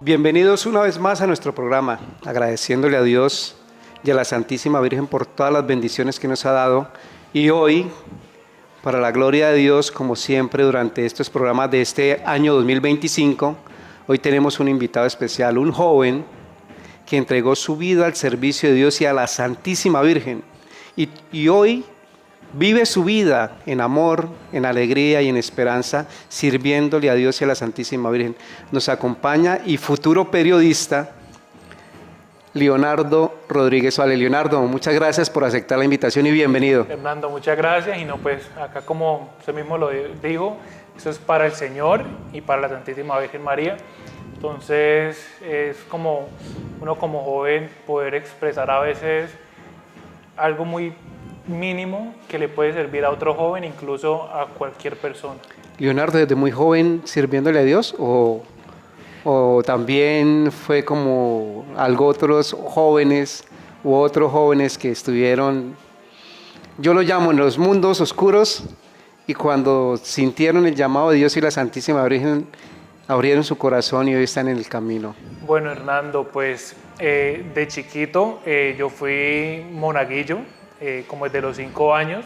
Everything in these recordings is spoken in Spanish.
Bienvenidos una vez más a nuestro programa, agradeciéndole a Dios y a la Santísima Virgen por todas las bendiciones que nos ha dado. Y hoy, para la gloria de Dios, como siempre durante estos programas de este año 2025, hoy tenemos un invitado especial, un joven que entregó su vida al servicio de Dios y a la Santísima Virgen. Y hoy vive su vida en amor, en alegría y en esperanza, sirviéndole a Dios y a la Santísima Virgen. Nos acompaña y futuro periodista, Leonardo Rodríguez Vale. Leonardo, muchas gracias por aceptar la invitación y bienvenido. Fernando, muchas gracias. Y no, pues acá como usted mismo lo dijo, eso es para el Señor y para la Santísima Virgen María. Entonces es como uno como joven poder expresar a veces algo muy mínimo que le puede servir a otro joven, incluso a cualquier persona. Leonardo, desde muy joven sirviéndole a Dios o también fue como algo otros jóvenes u otros jóvenes que estuvieron, yo lo llamo en los mundos oscuros, y cuando sintieron el llamado de Dios y la Santísima Virgen abrieron su corazón y hoy están en el camino. Bueno, Hernando, pues de chiquito yo fui monaguillo, como desde los 5 años.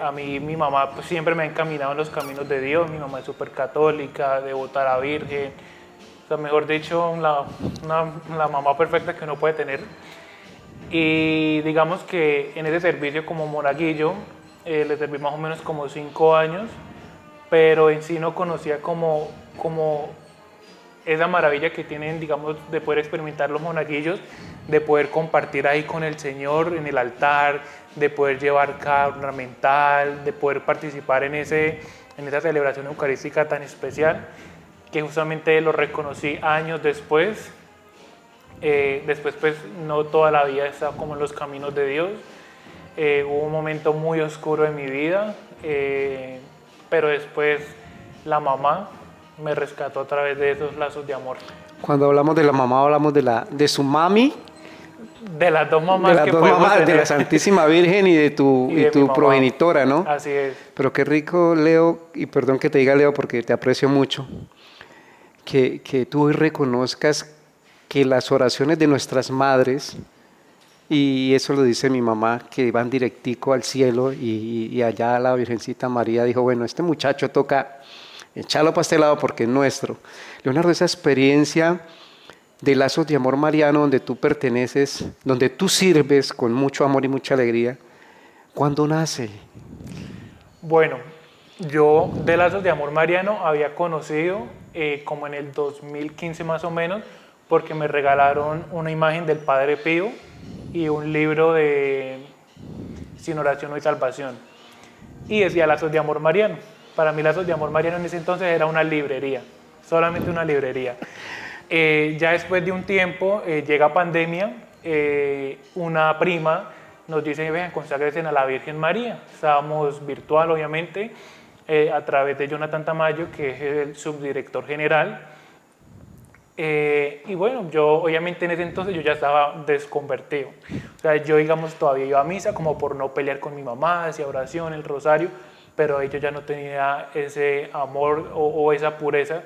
A mí mi mamá pues, siempre me ha encaminado en los caminos de Dios. Mi mamá es súper católica, devota a la Virgen, o sea, mejor dicho, la mamá perfecta que uno puede tener. Y digamos que en ese servicio como monaguillo le serví más o menos como 5 años, pero en sí no conocía como esa maravilla que tienen, digamos, de poder experimentar los monaguillos, de poder compartir ahí con el Señor en el altar, de poder llevar carga ornamental, de poder participar en esa celebración eucarística tan especial, que justamente lo reconocí años después. Después, pues, no toda la vida he estado como en los caminos de Dios. Hubo un momento muy oscuro en mi vida, pero después la mamá me rescató a través de esos lazos de amor. Cuando hablamos de la mamá, hablamos de su mami, de las dos mamás, de las dos mamás, de la Santísima Virgen y de tu progenitora, ¿no? Así es. Pero qué rico, Leo, y perdón que te diga Leo porque te aprecio mucho, que tú hoy reconozcas que las oraciones de nuestras madres, y eso lo dice mi mamá, que van directico al cielo, y allá la Virgencita María dijo, bueno, este muchacho toca echarlo para este lado porque es nuestro. Leonardo, esa experiencia de lazos de amor mariano donde tú perteneces, donde tú sirves con mucho amor y mucha alegría, ¿cuándo nace? Bueno, yo de lazos de amor mariano había conocido como en el 2015 más o menos, porque me regalaron una imagen del Padre Pío y un libro de Sin oración no hay salvación, y decía lazos de amor mariano. Para mí lazos de amor mariano en ese entonces era una librería, solamente una librería. Ya después de un tiempo llega pandemia, una prima nos dice, vengan, conságrense a la Virgen María. Estábamos virtual, obviamente, a través de Jonathan Tamayo, que es el subdirector general. Y bueno, yo obviamente en ese entonces yo ya estaba desconvertido. O sea, yo digamos todavía iba a misa como por no pelear con mi mamá, hacía oración, el rosario, pero yo ya no tenía ese amor o esa pureza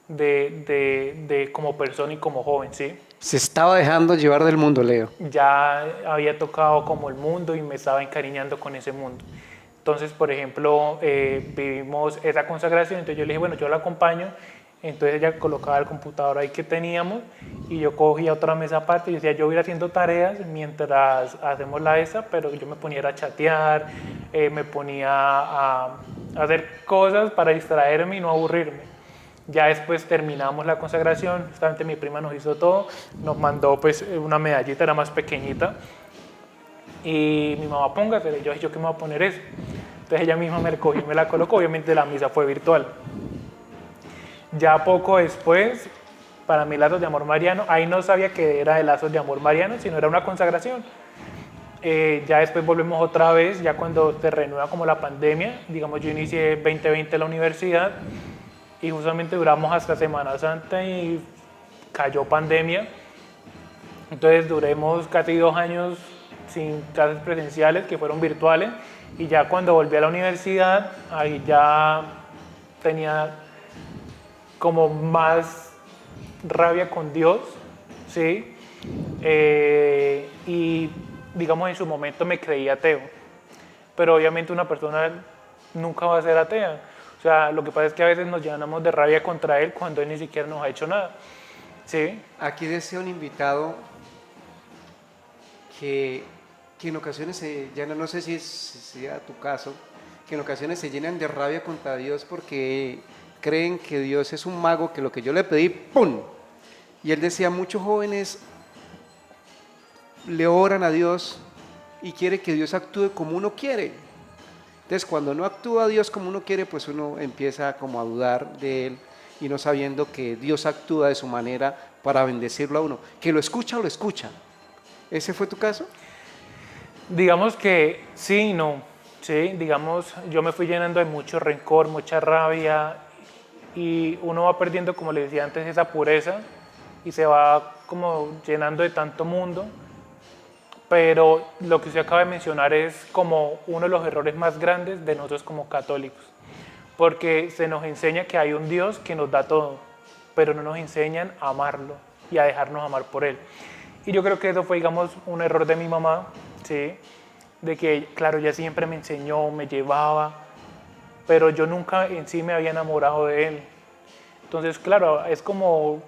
de como persona y como joven, ¿sí? Se estaba dejando llevar del mundo, Leo. Ya había tocado como el mundo y me estaba encariñando con ese mundo. Entonces, por ejemplo, vivimos esa consagración, entonces yo le dije, bueno, yo la acompaño. Entonces ella colocaba el computador ahí que teníamos y yo cogía otra mesa aparte y decía, yo voy a ir haciendo tareas mientras hacemos la esa, pero yo me ponía a chatear, me ponía a hacer cosas para distraerme y no aburrirme. Ya después terminamos la consagración, justamente mi prima nos hizo todo, nos mandó pues una medallita, era más pequeñita, y mi mamá, póngasela, y yo qué me voy a poner eso. Entonces ella misma me recogió y me la colocó, obviamente la misa fue virtual. Ya poco después, para mí lazos de amor mariano, ahí no sabía que era de lazos de amor mariano, sino era una consagración. Ya después volvemos otra vez, ya cuando se renueva como la pandemia, digamos yo inicié 2020 la universidad y justamente duramos hasta Semana Santa y cayó pandemia. Entonces duremos casi 2 años sin clases presenciales, que fueron virtuales, y ya cuando volví a la universidad, ahí ya tenía como más rabia con Dios, ¿sí? Y digamos en su momento me creí ateo, pero obviamente una persona nunca va a ser atea. O sea, lo que pasa es que a veces nos llenamos de rabia contra Él cuando Él ni siquiera nos ha hecho nada, ¿sí? Aquí decía un invitado que, que en ocasiones se llenan, no sé si sea tu caso, que en ocasiones se llenan de rabia contra Dios porque creen que Dios es un mago, que lo que yo le pedí, ¡pum! Y él decía, muchos jóvenes le oran a Dios y quiere que Dios actúe como uno quiere. Entonces, cuando no actúa Dios como uno quiere, pues uno empieza como a dudar de Él y no sabiendo que Dios actúa de su manera para bendecirlo a uno. Que lo escucha o lo escucha. ¿Ese fue tu caso? Digamos que sí y no, ¿sí? Digamos, yo me fui llenando de mucho rencor, mucha rabia y uno va perdiendo, como le decía antes, esa pureza y se va como llenando de tanto mundo. Pero lo que usted acaba de mencionar es como uno de los errores más grandes de nosotros como católicos, porque se nos enseña que hay un Dios que nos da todo, pero no nos enseñan a amarlo y a dejarnos amar por Él. Y yo creo que eso fue, digamos, un error de mi mamá, ¿sí? De que, claro, ella siempre me enseñó, me llevaba, pero yo nunca en sí me había enamorado de Él. Entonces, claro, es como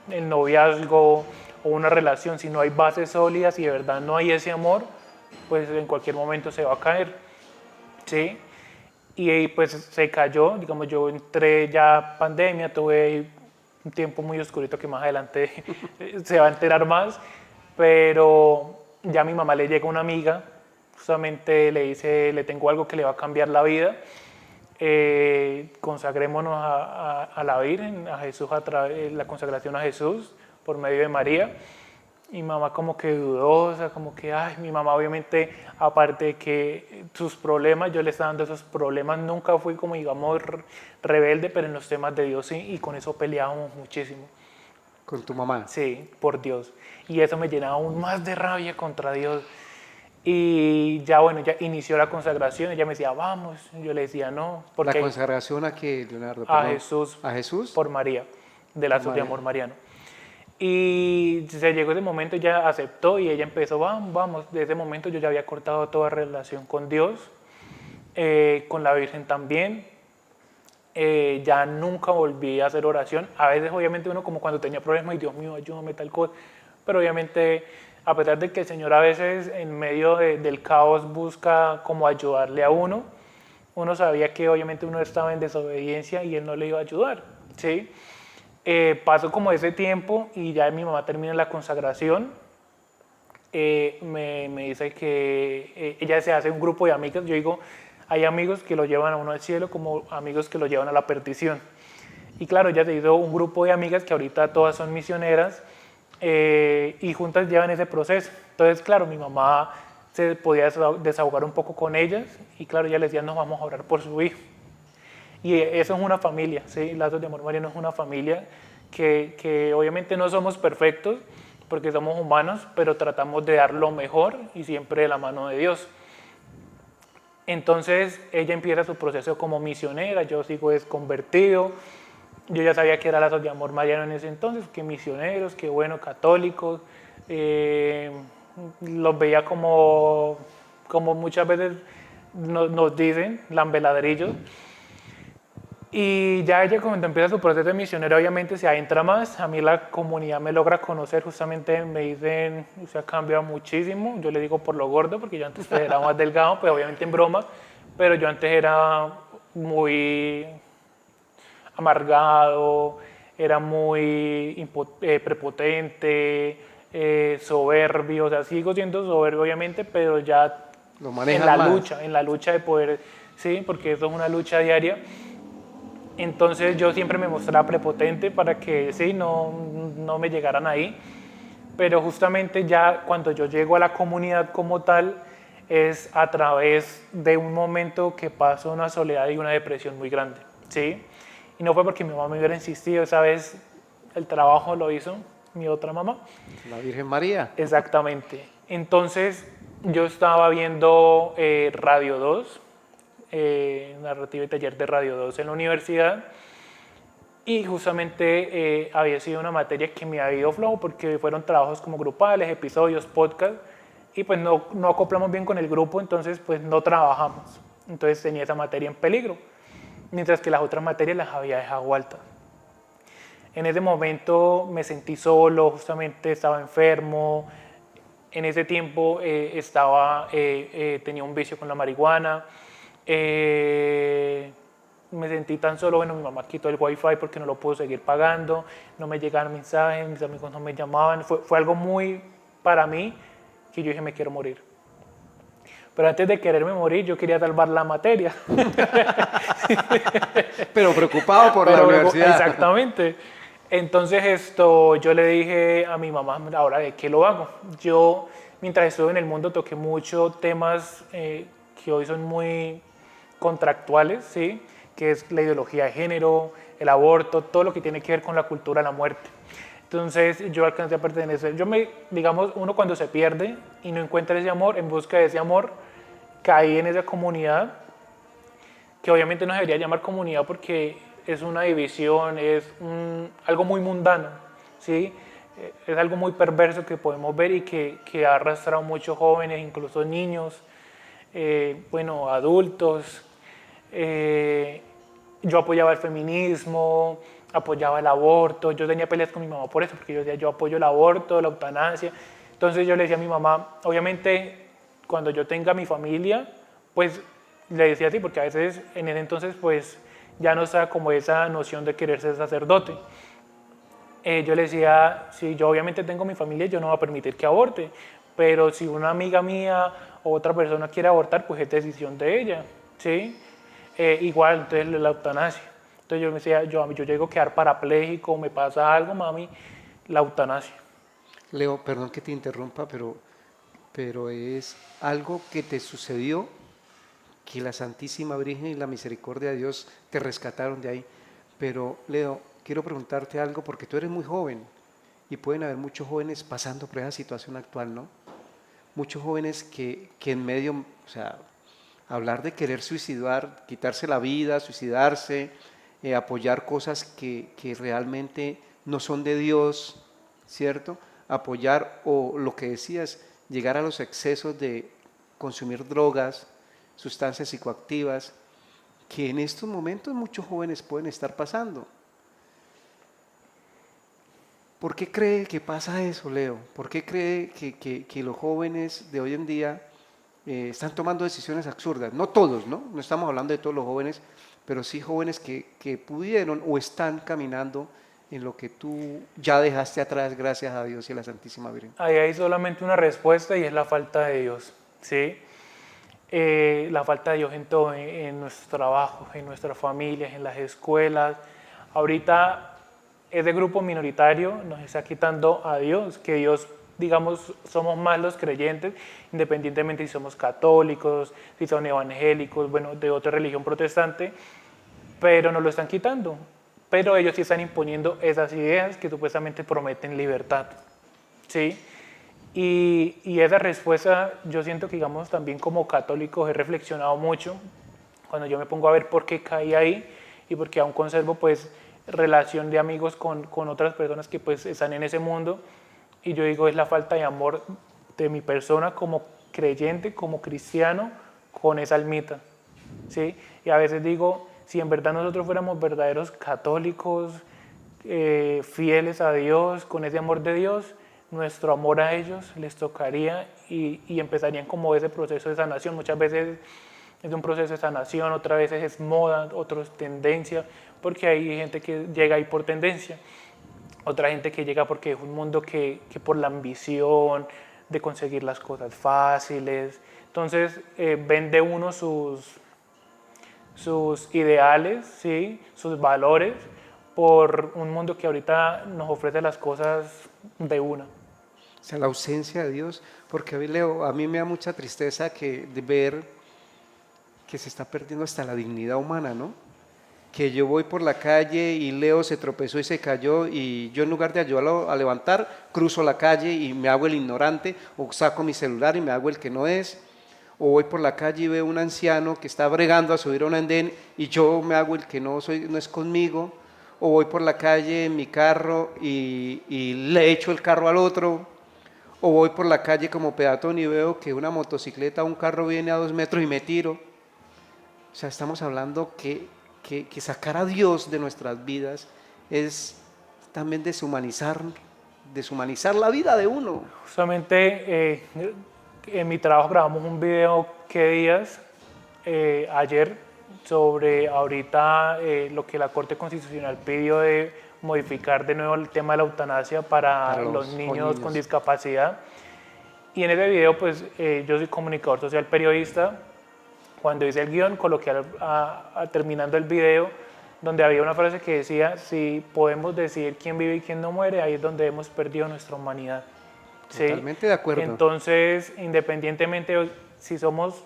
el noviazgo o una relación, si no hay bases sólidas y de verdad no hay ese amor, pues en cualquier momento se va a caer, ¿sí? Y ahí pues se cayó, digamos, yo entré ya pandemia, tuve un tiempo muy oscurito que más adelante se va a enterar más, pero ya a mi mamá le llega una amiga, justamente le dice, le tengo algo que le va a cambiar la vida, consagrémonos a la Virgen, a Jesús, a través la consagración a Jesús por medio de María. Y mamá como que dudosa, como que, ay, mi mamá obviamente, aparte de que sus problemas, yo le estaba dando esos problemas, nunca fui como, digamos, rebelde, pero en los temas de Dios sí, y con eso peleábamos muchísimo. Con tu mamá. Sí, por Dios. Y eso me llenaba aún más de rabia contra Dios. Y ya, bueno, ya inició la consagración, ella me decía, vamos, yo le decía no, ¿La porque consagración a qué, Leonardo? a Perdón. Jesús, ¿A Jesús? por María, de Por lazos de María. amor mariano. Y se llegó ese momento, ella aceptó y ella empezó, vamos, vamos. De ese momento yo ya había cortado toda relación con Dios, con la Virgen también. Ya nunca volví a hacer oración. A veces obviamente uno como cuando tenía problemas, y Dios mío, ayúdame tal cosa. Pero obviamente a pesar de que el Señor a veces en medio del caos busca como ayudarle a uno, uno sabía que obviamente uno estaba en desobediencia y Él no le iba a ayudar, ¿sí? Pasó como ese tiempo y ya mi mamá termina la consagración. Me dice que ella se hace un grupo de amigas. Yo digo, hay amigos que lo llevan a uno al cielo como amigos que lo llevan a la perdición. Y claro, ella se hizo un grupo de amigas que ahorita todas son misioneras y juntas llevan ese proceso. Entonces, claro, mi mamá se podía desahogar un poco con ellas y claro, ella les decía, nos vamos a orar por su hijo. Y eso es una familia, ¿sí? Lazos de Amor Mariano es una familia que obviamente no somos perfectos porque somos humanos, pero tratamos de dar lo mejor y siempre de la mano de Dios. Entonces ella empieza su proceso como misionera, yo sigo desconvertido, yo ya sabía que era Lazos de Amor Mariano en ese entonces, que misioneros, que bueno, católicos, los veía como muchas veces nos dicen, lambeladrillos. Y ya ella cuando empieza su proceso de misionero obviamente se adentra más, a mí la comunidad me logra conocer, justamente me dicen, usted ha cambiado muchísimo, yo le digo por lo gordo porque yo antes era más delgado, pues obviamente en broma, pero yo antes era muy amargado, era muy prepotente, soberbio, o sea, sigo siendo soberbio obviamente, pero ya Lo manejas más. en la lucha de poder, sí, porque eso es una lucha diaria. Entonces yo siempre me mostraba prepotente para que sí, no me llegaran ahí. Pero justamente ya cuando yo llego a la comunidad como tal, es a través de un momento que paso una soledad y una depresión muy grande, ¿sí? Y no fue porque mi mamá me hubiera insistido, esa vez el trabajo lo hizo mi otra mamá. La Virgen María. Exactamente. Entonces yo estaba viendo Radio 2, narrativa y taller de Radio 2 en la universidad, y justamente había sido una materia que me había ido flojo porque fueron trabajos como grupales, episodios, podcast, y pues no acoplamos bien con el grupo, entonces pues no trabajamos. Entonces tenía esa materia en peligro, mientras que las otras materias las había dejado altas. En ese momento me sentí solo, justamente estaba enfermo. En ese tiempo tenía un vicio con la marihuana. Me sentí tan solo, bueno, mi mamá quitó el wifi porque no lo pudo seguir pagando, no me llegaban mensajes, mis amigos no me llamaban. Fue algo muy para mí que yo dije, me quiero morir. Pero antes de quererme morir, yo quería salvar la materia. Pero preocupado por la universidad. Exactamente. Entonces yo le dije a mi mamá, ahora de qué lo hago. Yo, mientras estuve en el mundo, toqué mucho temas que hoy son muy contractuales, ¿sí? Que es la ideología de género, el aborto, todo lo que tiene que ver con la cultura de la muerte. Entonces yo alcancé a pertenecer. Digamos, uno cuando se pierde y no encuentra ese amor, en busca de ese amor, caí en esa comunidad, que obviamente no se debería llamar comunidad porque es una división, es algo muy mundano, ¿sí? Es algo muy perverso que podemos ver y que ha arrastrado muchos jóvenes, incluso niños, bueno, adultos. Yo apoyaba el feminismo, apoyaba el aborto, yo tenía peleas con mi mamá por eso, porque yo decía, yo apoyo el aborto, la eutanasia. Entonces yo le decía a mi mamá, obviamente cuando yo tenga mi familia, pues le decía así, porque a veces en ese entonces pues ya no estaba como esa noción de querer ser sacerdote. Yo le decía, si yo obviamente tengo mi familia, yo no voy a permitir que aborte, pero si una amiga mía o otra persona quiere abortar, pues es decisión de ella, ¿sí? Igual, entonces la eutanasia. Entonces yo me decía, yo llego a quedar parapléjico, me pasa algo, mami, la eutanasia. Leo, perdón que te interrumpa, pero es algo que te sucedió, que la Santísima Virgen y la misericordia de Dios te rescataron de ahí. Pero Leo, quiero preguntarte algo porque tú eres muy joven y pueden haber muchos jóvenes pasando por esa situación actual, ¿no? Muchos jóvenes que en medio, o sea, hablar de querer suicidar, quitarse la vida, suicidarse, apoyar cosas que realmente no son de Dios, ¿cierto? Apoyar o lo que decías, llegar a los excesos de consumir drogas, sustancias psicoactivas, que en estos momentos muchos jóvenes pueden estar pasando. ¿Por qué cree que pasa eso, Leo? ¿Por qué cree que los jóvenes de hoy en día están tomando decisiones absurdas? No todos, ¿no? No estamos hablando de todos los jóvenes, pero sí jóvenes que pudieron o están caminando en lo que tú ya dejaste atrás, gracias a Dios y a la Santísima Virgen. Ahí hay solamente una respuesta y es la falta de Dios, ¿sí? La falta de Dios en todo, en nuestros trabajos, en nuestras familias, en las escuelas. Ahorita ese grupo minoritario nos está quitando a Dios, que Dios, digamos, somos más los creyentes, independientemente si somos católicos, si son evangélicos, bueno, de otra religión protestante, pero nos lo están quitando. Pero ellos sí están imponiendo esas ideas que supuestamente prometen libertad, ¿sí? Y esa respuesta, yo siento que, digamos, también como católicos he reflexionado mucho cuando yo me pongo a ver por qué caí ahí y por qué aún conservo, pues, relación de amigos con otras personas que, pues, están en ese mundo. Y yo digo, es la falta de amor de mi persona como creyente, como cristiano, con esa almita, ¿sí? Y a veces digo, si en verdad nosotros fuéramos verdaderos católicos, fieles a Dios, con ese amor de Dios, nuestro amor a ellos les tocaría y empezarían como ese proceso de sanación. Muchas veces es un proceso de sanación, otras veces es moda, otras tendencia, porque hay gente que llega ahí por tendencia, otra gente que llega porque es un mundo que por la ambición de conseguir las cosas fáciles. Entonces vende uno sus ideales, ¿sí? Sus valores, por un mundo que ahorita nos ofrece las cosas de una. O sea, la ausencia de Dios, porque Leo, a mí me da mucha tristeza de ver que se está perdiendo hasta la dignidad humana, ¿no? Que yo voy por la calle y Leo se tropezó y se cayó y yo en lugar de ayudarlo a levantar, cruzo la calle y me hago el ignorante o saco mi celular y me hago el que no es. O voy por la calle y veo un anciano que está bregando a subir a un andén y yo me hago el que no soy, no es conmigo. o voy por la calle en mi carro y le echo el carro al otro, o voy por la calle como peatón y veo que una motocicleta o un carro viene a 2 metros y me tiro. O sea, estamos hablando que sacar a Dios de nuestras vidas es también deshumanizar la vida de uno. Justamente en mi trabajo grabamos un video ayer, sobre ahorita lo que la Corte Constitucional pidió de modificar de nuevo el tema de la eutanasia para los niños con discapacidad. Y en ese video, pues yo soy comunicador social periodista. Cuando hice el guión, coloqué terminando el video, donde había una frase que decía: si podemos decidir quién vive y quién no muere, ahí es donde hemos perdido nuestra humanidad. Totalmente de acuerdo. Entonces, independientemente si somos,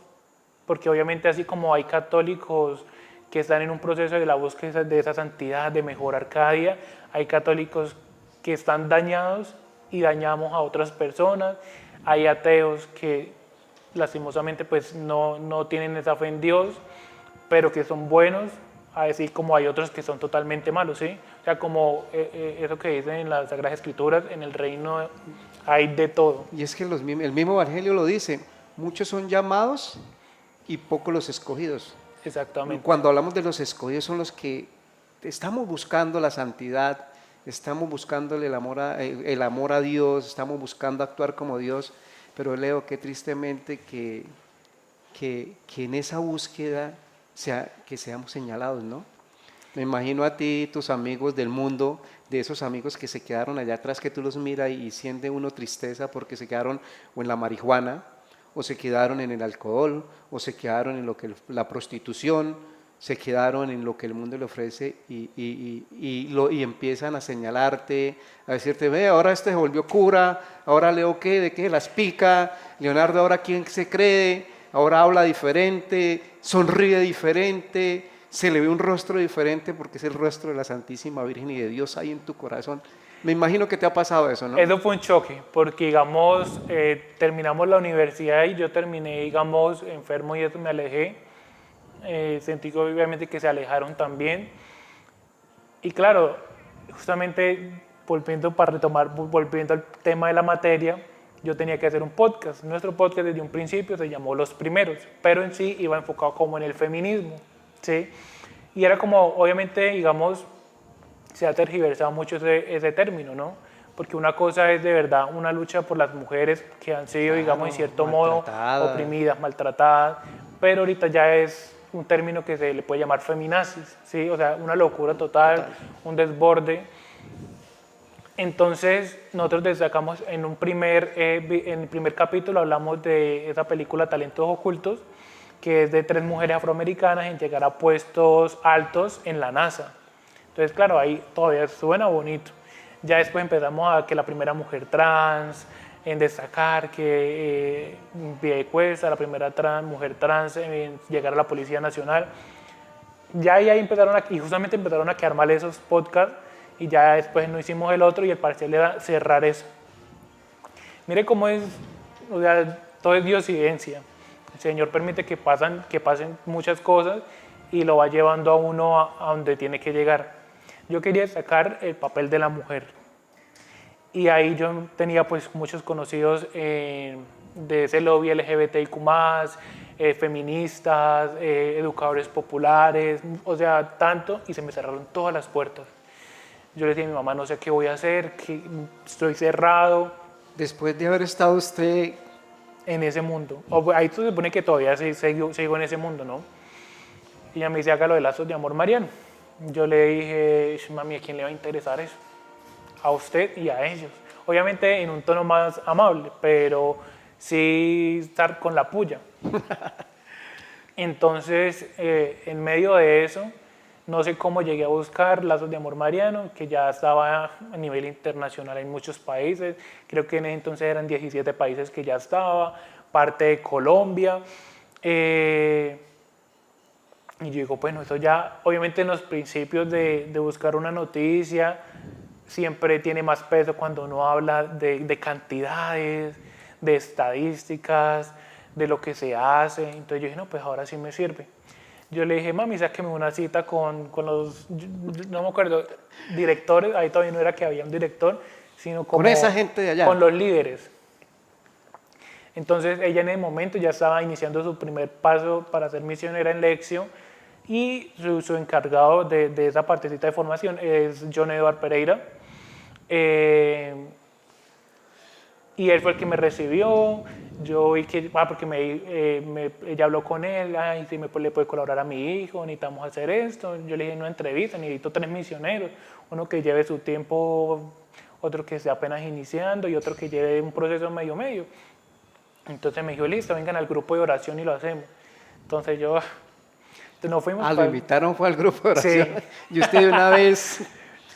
porque obviamente así como hay católicos que están en un proceso de la búsqueda de esa santidad, de mejorar cada día, hay católicos que están dañados y dañamos a otras personas, hay ateos que lastimosamente pues no tienen esa fe en Dios, pero que son buenos, así como hay otros que son totalmente malos, ¿sí? O sea, como eso que dicen en las Sagradas Escrituras, en el reino hay de todo. Y es que el mismo Evangelio lo dice, muchos son llamados y pocos los escogidos. Exactamente. Cuando hablamos de los escogidos son los que estamos buscando la santidad, estamos buscando el amor a Dios, estamos buscando actuar como Dios, pero Leo, qué tristemente que en esa búsqueda que seamos señalados, ¿no? Me imagino a ti, tus amigos del mundo, de esos amigos que se quedaron allá atrás, que tú los miras y siente uno tristeza porque se quedaron o en la marihuana, o se quedaron en el alcohol, o se quedaron en la prostitución, se quedaron en lo que el mundo le ofrece y empiezan a señalarte, a decirte: ve, ahora este se volvió cura, ahora Leo qué, de qué las pica, Leonardo ahora quién se cree, ahora habla diferente, sonríe diferente, se le ve un rostro diferente porque es el rostro de la Santísima Virgen y de Dios ahí en tu corazón. Me imagino que te ha pasado eso, ¿no? Eso fue un choque, porque digamos, terminamos la universidad y yo terminé, digamos, enfermo y eso me alejé. Sentí que obviamente que se alejaron también. Y claro, justamente volviendo al tema de la materia, yo tenía que hacer un podcast. Nuestro podcast desde un principio se llamó Los Primeros, pero en sí iba enfocado como en el feminismo, ¿sí? Y era como, obviamente, digamos, se ha tergiversado mucho ese término, ¿no? Porque una cosa es de verdad una lucha por las mujeres que han sido, digamos, en cierto modo oprimidas, maltratadas, pero ahorita ya es un término que se le puede llamar feminazis, ¿sí? O sea, una locura total, un desborde. Entonces, nosotros destacamos en el primer capítulo, hablamos de esa película Talentos Ocultos, que es de 3 mujeres afroamericanas en llegar a puestos altos en la NASA. Entonces, claro, ahí todavía suena bonito. Ya después empezamos a que la primera mujer trans, en destacar que Piedecuesta, la primera mujer trans en llegar a la Policía Nacional. Ya ahí justamente empezaron a quedar mal esos podcasts y ya después no hicimos el otro y el parcial era cerrar eso. Mire cómo es, o sea, todo es diosidencia. El Señor permite que pasen muchas cosas y lo va llevando a uno a donde tiene que llegar. Yo quería destacar el papel de la mujer. Y ahí yo tenía pues muchos conocidos de ese lobby LGBTIQ+, feministas, educadores populares, o sea, tanto, y se me cerraron todas las puertas. Yo le decía a mi mamá, no sé qué voy a hacer, que estoy cerrado. Después de haber estado usted en ese mundo, ahí se supone que todavía sigo en ese mundo, ¿no? Y ella me dice, haga lo de Lazos de Amor Mariano. Yo le dije, mami, ¿a quién le va a interesar eso? A usted y a ellos. Obviamente en un tono más amable, pero sí estar con la puya. Entonces, en medio de eso, no sé cómo llegué a buscar Lazos de Amor Mariano, que ya estaba a nivel internacional en muchos países. Creo que en ese entonces eran 17 países que ya estaba, parte de Colombia. Y yo digo, bueno, eso ya, obviamente en los principios de buscar una noticia, siempre tiene más peso cuando uno habla de cantidades, de estadísticas, de lo que se hace. Entonces yo dije, no, pues ahora sí me sirve. Yo le dije, mami, sáqueme una cita con los, no me acuerdo, directores, ahí todavía no era que había un director, sino como Con esa gente de allá. con los líderes. Entonces ella en el momento ya estaba iniciando su primer paso para ser misionera en Lexio y su encargado de esa partecita de formación es John Edward Pereira. Y él fue el que me recibió. Yo vi que, porque ella habló con él, ay, si le puede colaborar a mi hijo, necesitamos hacer esto. Yo le dije, no entrevista, necesito 3 misioneros, uno que lleve su tiempo, otro que esté apenas iniciando y otro que lleve un proceso medio. Entonces me dijo, listo, vengan al grupo de oración y lo hacemos. Entonces nos fuimos. Lo invitaron, fue al grupo de oración. Sí. Y usted de una vez,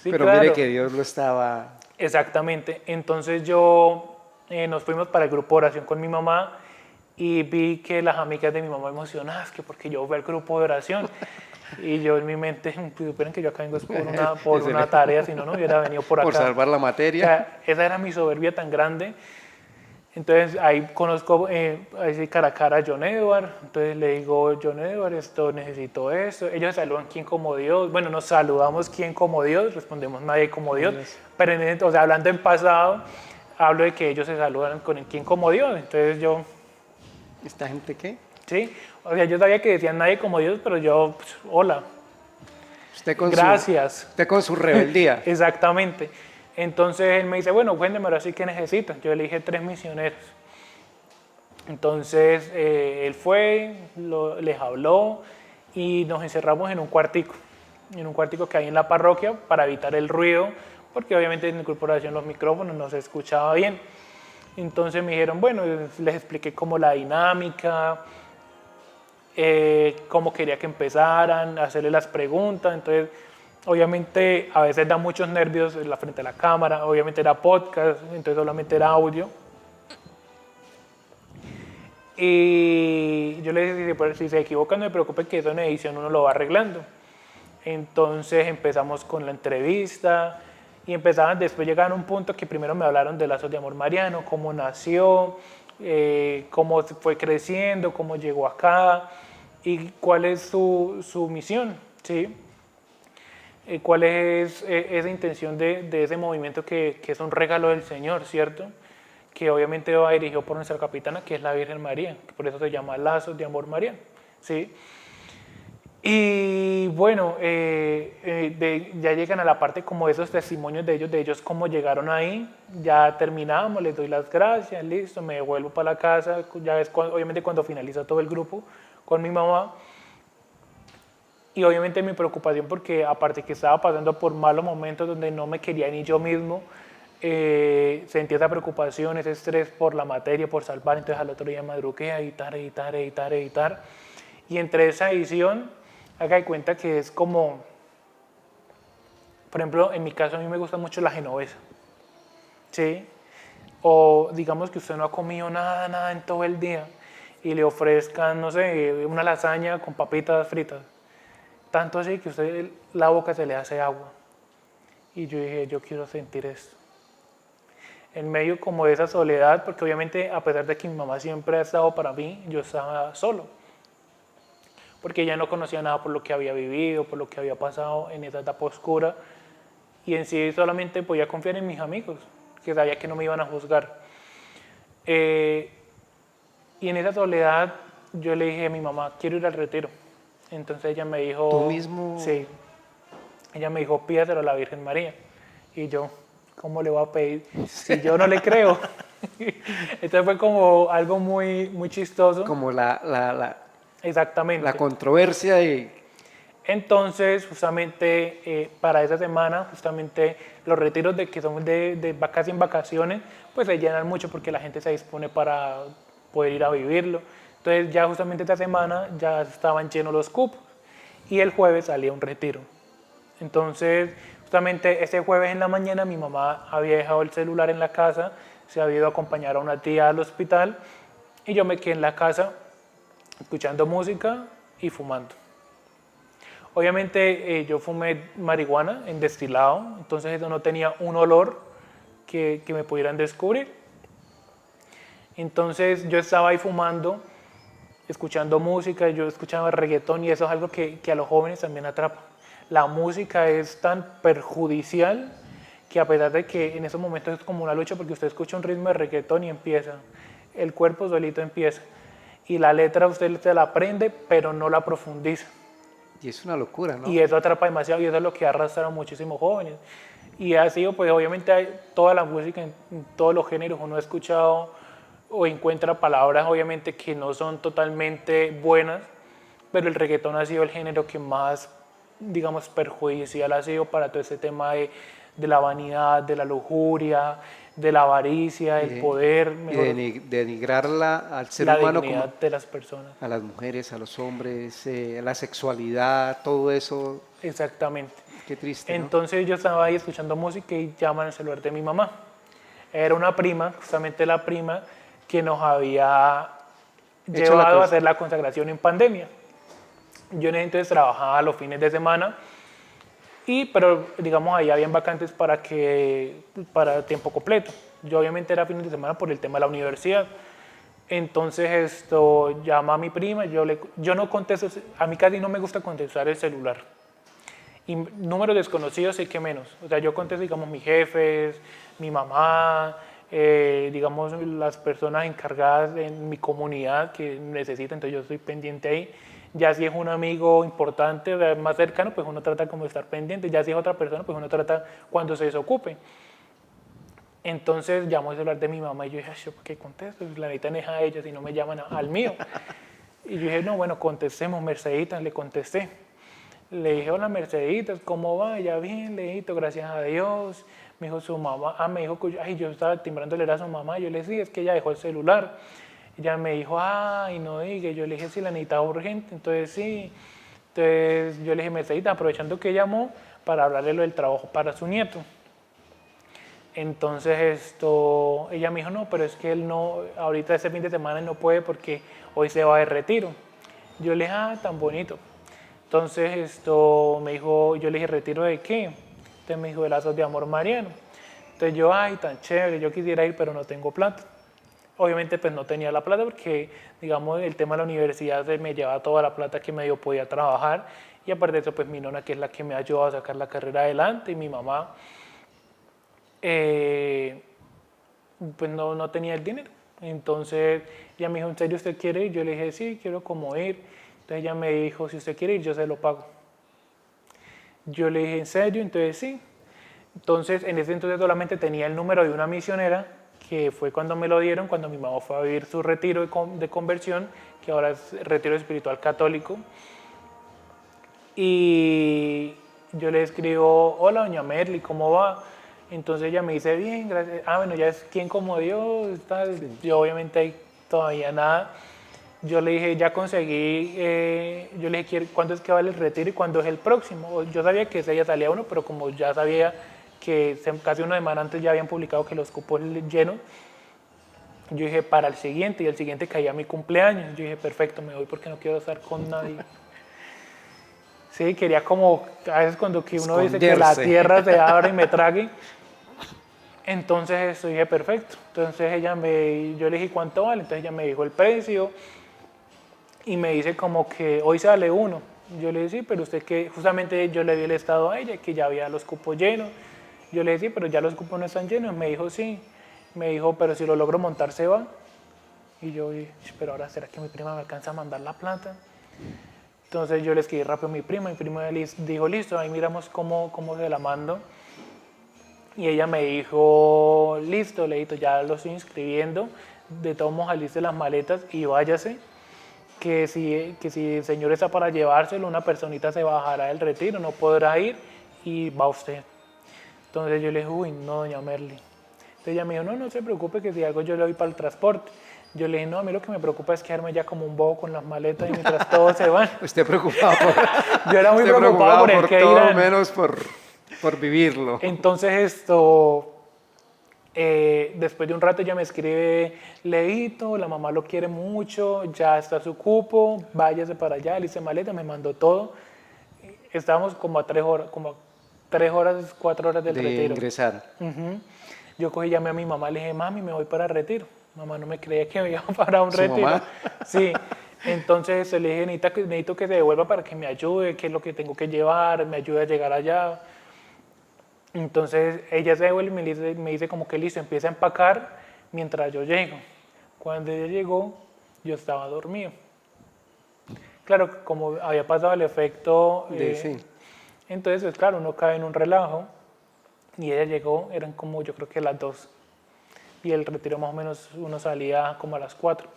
Sí, pero claro. mire que Dios lo estaba... Exactamente. Entonces nos fuimos para el grupo de oración con mi mamá y vi que las amigas de mi mamá emocionadas, que porque yo fui al grupo de oración. Y yo en mi mente, pues, esperen que yo acá vengo por una tarea, si no, no hubiera venido por acá. Por salvar la O materia. sea, esa era mi soberbia tan grande. Entonces ahí conozco, ahí sí cara a cara a John Edward. Entonces le digo, John Edward, necesito esto. Ellos saludan quién como Dios. Bueno, nos saludamos quién como Dios, respondemos nadie como Dios. Pero o sea, hablando en pasado, hablo de que ellos se saludan con el quién como Dios. Entonces yo... ¿Esta gente qué? Sí, o sea, yo sabía que decían nadie como Dios, pero yo, pues, hola. Gracias. Usted con su rebeldía. Exactamente. Entonces él me dice, bueno, cuénteme ahora sí qué necesitan. Yo le dije 3 misioneros. Entonces él fue, les habló y nos encerramos en un cuartico que hay en la parroquia para evitar el ruido, porque obviamente en la corporación los micrófonos no se escuchaba bien. Entonces me dijeron, bueno, les expliqué cómo la dinámica, cómo quería que empezaran, hacerle las preguntas. Entonces, obviamente, a veces da muchos nervios en la frente a la cámara, obviamente era podcast, entonces solamente era audio. Y yo le dije, si se equivocan, no me preocupe que eso en edición uno lo va arreglando. Entonces empezamos con la entrevista y después llegaron a un punto que primero me hablaron de Lazos de Amor Mariano, cómo nació, cómo fue creciendo, cómo llegó acá y cuál es su misión, ¿sí? ¿Cuál es esa intención de ese movimiento que es un regalo del Señor, ¿cierto? Que obviamente va dirigido por nuestra capitana, que es la Virgen María, que por eso se llama Lazos de Amor Mariano, ¿sí? Y bueno, ya llegan a la parte como esos testimonios de ellos cómo llegaron ahí. Ya terminamos, les doy las gracias, listo, me devuelvo para la casa. Ya es obviamente cuando finaliza todo el grupo con mi mamá. Y obviamente mi preocupación porque aparte que estaba pasando por malos momentos donde no me quería ni yo mismo, sentí esa preocupación, ese estrés por la materia, por salvar. Entonces al otro día madrugué a editar. Y entre esa edición, haga de cuenta que es como, por ejemplo, en mi caso a mí me gusta mucho la genovesa, ¿sí? O digamos que usted no ha comido nada en todo el día y le ofrezcan, no sé, una lasaña con papitas fritas. Tanto así que usted la boca se le hace agua. Y yo dije, yo quiero sentir esto. En medio como de esa soledad, porque obviamente a pesar de que mi mamá siempre ha estado para mí, yo estaba solo. Porque ella no conocía nada por lo que había vivido, por lo que había pasado en esa etapa oscura. Y en sí solamente podía confiar en mis amigos, que sabía que no me iban a juzgar. Y en esa soledad yo le dije a mi mamá, quiero ir al retiro. Entonces ella me dijo... ¿Tú mismo? Sí. Ella me dijo, pídaselo a la Virgen María. Y yo, ¿cómo le voy a pedir si yo no le creo? Entonces fue como algo muy, muy chistoso. Como Exactamente. La controversia y... Entonces, justamente para esa semana, justamente los retiros que son de casi en vacaciones, pues se llenan mucho porque la gente se dispone para poder ir a vivirlo. Entonces ya justamente esta semana ya estaban llenos los cupos y el jueves salía un retiro. Entonces, justamente ese jueves en la mañana mi mamá había dejado el celular en la casa, se había ido a acompañar a una tía al hospital y yo me quedé en la casa escuchando música y fumando. Obviamente yo fumé marihuana en destilado, entonces eso no tenía un olor que me pudieran descubrir. Entonces yo estaba ahí fumando escuchando música, yo escuchaba reggaetón y eso es algo que a los jóvenes también atrapa. La música es tan perjudicial que a pesar de que en esos momentos es como una lucha porque usted escucha un ritmo de reggaetón y empieza, el cuerpo solito empieza y la letra usted se la aprende pero no la profundiza. Y es una locura, ¿no? Y eso atrapa demasiado y eso es lo que ha arrastrado a muchísimos jóvenes. Y ha sido, pues obviamente hay toda la música en todos los géneros, uno ha escuchado o encuentra palabras obviamente que no son totalmente buenas, pero el reggaetón ha sido el género que más, digamos, perjudicial ha sido para todo ese tema de la vanidad, de la lujuria, de la avaricia, el poder, mejor, denigrarla al ser la humano, dignidad como de las personas. a las mujeres, a los hombres, la sexualidad, todo eso. Exactamente. Qué triste, ¿no? Entonces yo estaba ahí escuchando música y llaman el celular de mi mamá. Era una prima, justamente la prima que nos había llevado a hacer la consagración en pandemia. Yo en ese entonces trabajaba los fines de semana, pero digamos ahí habían vacantes para tiempo completo. Yo obviamente era fines de semana por el tema de la universidad. Entonces esto llama a mi prima, yo no contesto, a mí casi no me gusta contestar el celular. Y números desconocidos sé que menos. O sea, yo contesto, digamos, mis jefes, mi mamá, digamos, las personas encargadas en mi comunidad que necesitan, entonces yo estoy pendiente ahí. Ya si es un amigo importante, más cercano, pues uno trata como de estar pendiente. Ya si es otra persona, pues uno trata cuando se desocupe. Entonces llamó el celular de mi mamá y yo dije, ¿yo por qué contesto? La necesitan es a ellos y no me llaman al mío. Y yo dije, no, bueno, contestemos, Merceditas, le contesté. Le dije, hola Merceditas, ¿cómo va? Ya bien, Leito, gracias a Dios. Me dijo su mamá, me dijo que yo estaba timbrándole a su mamá. Yo le dije, sí, es que ella dejó el celular. Ella me dijo, ay, no diga. Yo le dije, sí, la necesitaba urgente. Entonces, sí. Entonces, yo le dije, Merceditas, aprovechando que llamó para hablarle lo del trabajo para su nieto. Entonces, ella me dijo, no, pero es que él no, ahorita ese fin de semana no puede porque hoy se va de retiro. Yo le dije, tan bonito. Entonces me dijo, yo le dije, ¿retiro de qué? Entonces me dijo, de lazos de amor mariano. Entonces yo, ay, tan chévere, yo quisiera ir, pero no tengo plata. Obviamente pues no tenía la plata porque, digamos, el tema de la universidad me llevaba toda la plata que medio podía trabajar y aparte de eso pues mi nona que es la que me ayudó a sacar la carrera adelante y mi mamá pues no tenía el dinero. Entonces ella me dijo, ¿en serio usted quiere ir? Yo le dije, sí, quiero como ir. Entonces ella me dijo, si usted quiere ir, yo se lo pago. Yo le dije, ¿en serio? Entonces sí. Entonces en ese entonces solamente tenía el número de una misionera, que fue cuando me lo dieron, cuando mi mamá fue a vivir su retiro de conversión, que ahora es retiro espiritual católico. Y yo le escribo, hola doña Merly, ¿cómo va? Entonces ella me dice, bien, gracias. Bueno, ya es quien como Dios, tal. Sí. Yo obviamente ahí todavía nada. Yo le dije, ya conseguí, yo le dije, ¿cuándo es que vale el retiro y cuándo es el próximo? Yo sabía que ese día salía uno, pero como ya sabía que casi una semana antes ya habían publicado que los cupos llenos, yo dije, para el siguiente, y el siguiente caía mi cumpleaños. Yo dije, perfecto, me voy porque no quiero estar con nadie. Sí, quería como, a veces cuando que uno dice que la tierra se abre y me trague. Entonces dije, perfecto. Entonces yo le dije, ¿cuánto vale? Entonces ella me dijo el precio. Y me dice como que hoy sale uno. Yo le dije, sí, pero usted que justamente yo le di el estado a ella, que ya había los cupos llenos. Yo le dije, sí, pero ya los cupos no están llenos. Me dijo, sí. Me dijo, pero si lo logro montar, se va. Y yo dije, pero ahora, ¿será que mi prima me alcanza a mandar la plata? Entonces yo le escribí rápido a mi prima dijo, listo, ahí miramos cómo se la mando. Y ella me dijo, listo, Leito, ya lo estoy inscribiendo. De todos modos, aliste las maletas y váyase. Que si el señor está para llevárselo, una personita se bajará del retiro, no podrá ir y va usted. Entonces yo le dije, uy, no, doña Merly. Entonces ella me dijo, no se preocupe que si algo yo le doy para el transporte. Yo le dije, no, a mí lo que me preocupa es quedarme ya como un bobo con las maletas y mientras todos se van. Usted preocupado por... Yo era muy preocupado por el que irán. Menos por vivirlo. Entonces después de un rato ella me escribe, Leito, la mamá lo quiere mucho, ya está su cupo, váyase para allá, le hice maleta, me mandó todo. Estábamos como a 3 horas, 4 horas del retiro. De ingresar. Yo cogí, llamé a mi mamá, le dije, mami, me voy para el retiro. Mamá no me creía que me iba para un retiro. ¿Mamá? Sí. Entonces le dije, necesito que se devuelva para que me ayude, qué es lo que tengo que llevar, me ayude a llegar allá. Entonces ella se devuelve y me dice como que listo, empieza a empacar mientras yo llego. Cuando ella llegó, yo estaba dormido. Claro, como había pasado el efecto, Sí. entonces pues, claro, uno cae en un relajo y ella llegó, eran como yo creo que las 2 y el retiro más o menos uno salía como a las 4.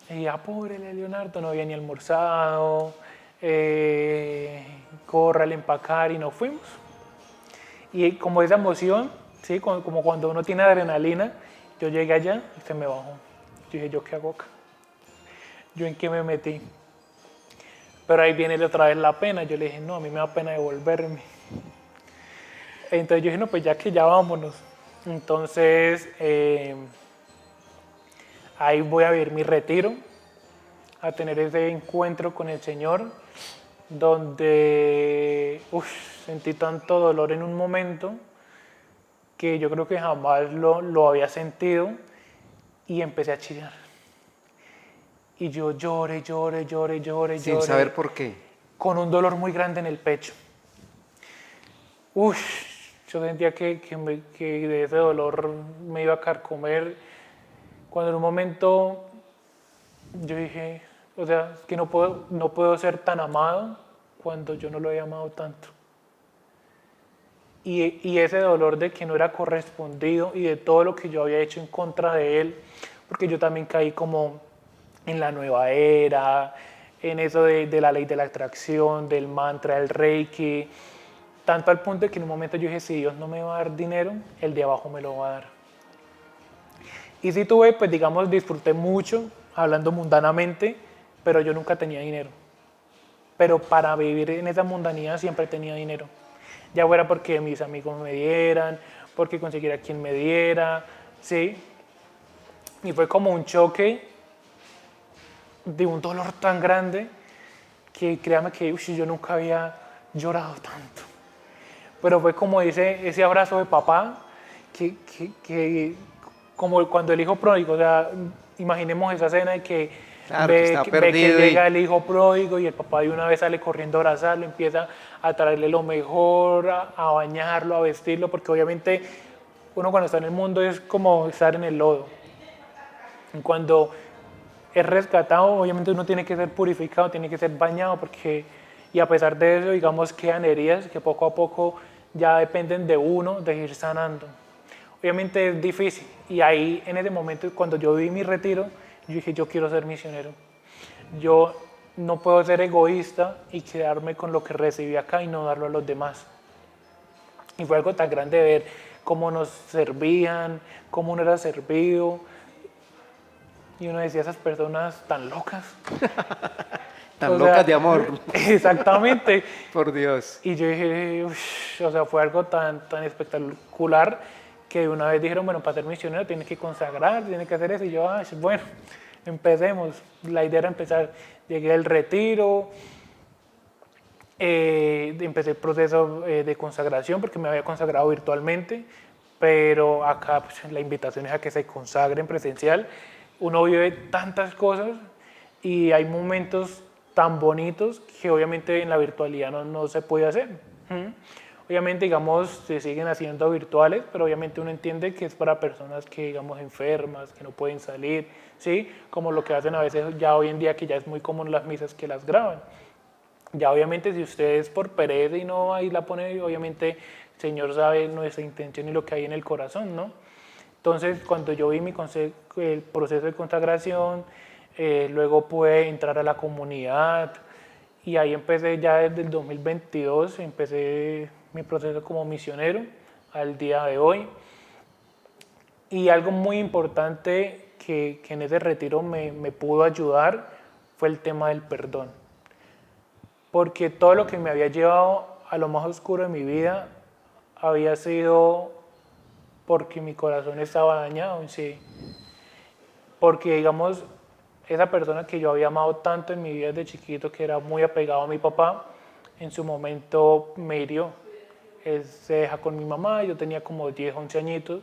Y ya, pobre Leonardo, no había ni almorzado, corre al empacar y nos fuimos. Y como esa emoción, ¿sí? Como cuando uno tiene adrenalina, yo llegué allá y se me bajó. Yo dije, ¿yo qué hago acá? ¿Yo en qué me metí? Pero ahí viene otra vez la pena. Yo le dije, no, a mí me da pena devolverme. Entonces yo dije, no, pues ya que ya vámonos. Entonces ahí voy a vivir mi retiro, a tener ese encuentro con el Señor, donde sentí tanto dolor en un momento que yo creo que jamás lo había sentido y empecé a chillar. Y yo lloré, Sin saber por qué. con un dolor muy grande en el pecho. Yo sentía que de ese dolor me iba a carcomer. Cuando en un momento yo dije, o sea, es que no puedo ser tan amado cuando yo no lo he amado tanto. Y ese dolor de que no era correspondido y de todo lo que yo había hecho en contra de él, porque yo también caí como en la nueva era, en eso de la ley de la atracción, del mantra, del reiki, tanto al punto de que en un momento yo dije, si Dios no me va a dar dinero, el de abajo me lo va a dar. Y sí tuve, pues digamos, disfruté mucho, hablando mundanamente, pero yo nunca tenía dinero. Pero para vivir en esa mundanidad siempre tenía dinero. Ya fuera porque mis amigos me dieran, porque consiguiera quien me diera, ¿sí? Y fue como un choque de un dolor tan grande que créame que yo nunca había llorado tanto. Pero fue como ese abrazo de papá que como cuando el hijo pródigo, o sea, imaginemos esa escena de que Claro, que está ve que perdido llega el hijo pródigo y el papá de una vez sale corriendo a abrazarlo, empieza a traerle lo mejor, a bañarlo, a vestirlo, porque obviamente uno cuando está en el mundo es como estar en el lodo. Y cuando es rescatado, obviamente uno tiene que ser purificado, tiene que ser bañado, y a pesar de eso, digamos, quedan heridas que poco a poco ya dependen de uno, de ir sanando. Obviamente es difícil, y ahí en ese momento, cuando yo vi mi retiro, yo dije, yo quiero ser misionero. Yo no puedo ser egoísta y quedarme con lo que recibí acá y no darlo a los demás. Y fue algo tan grande ver cómo nos servían, cómo uno era servido, y uno decía, esas personas tan locas. Tan locas de amor. Exactamente. Por Dios. Y yo dije, o sea, fue algo tan espectacular que de una vez dijeron, bueno, para ser misionero tienes que consagrar, tienes que hacer eso. Y yo, bueno, empecemos. La idea era empezar. Llegué al retiro, empecé el proceso de consagración porque me había consagrado virtualmente, pero acá pues, la invitación es a que se consagre en presencial. Uno vive tantas cosas y hay momentos tan bonitos que obviamente en la virtualidad no se puede hacer. Obviamente, digamos, se siguen haciendo virtuales, pero obviamente uno entiende que es para personas que, digamos, enfermas, que no pueden salir, ¿sí? Como lo que hacen a veces ya hoy en día, que ya es muy común las misas que las graban. Ya obviamente si ustedes por pereza y no ahí la ponen, obviamente el Señor sabe nuestra intención y lo que hay en el corazón, ¿no? Entonces, cuando yo vi el proceso de consagración, luego pude entrar a la comunidad y ahí empecé ya desde el 2022, empecé mi proceso como misionero al día de hoy. Y algo muy importante que en ese retiro me pudo ayudar fue el tema del perdón. Porque todo lo que me había llevado a lo más oscuro de mi vida había sido porque mi corazón estaba dañado en sí. Porque, digamos, esa persona que yo había amado tanto en mi vida desde chiquito, que era muy apegado a mi papá, en su momento me hirió. Él se deja con mi mamá, yo tenía como 10, 11 añitos.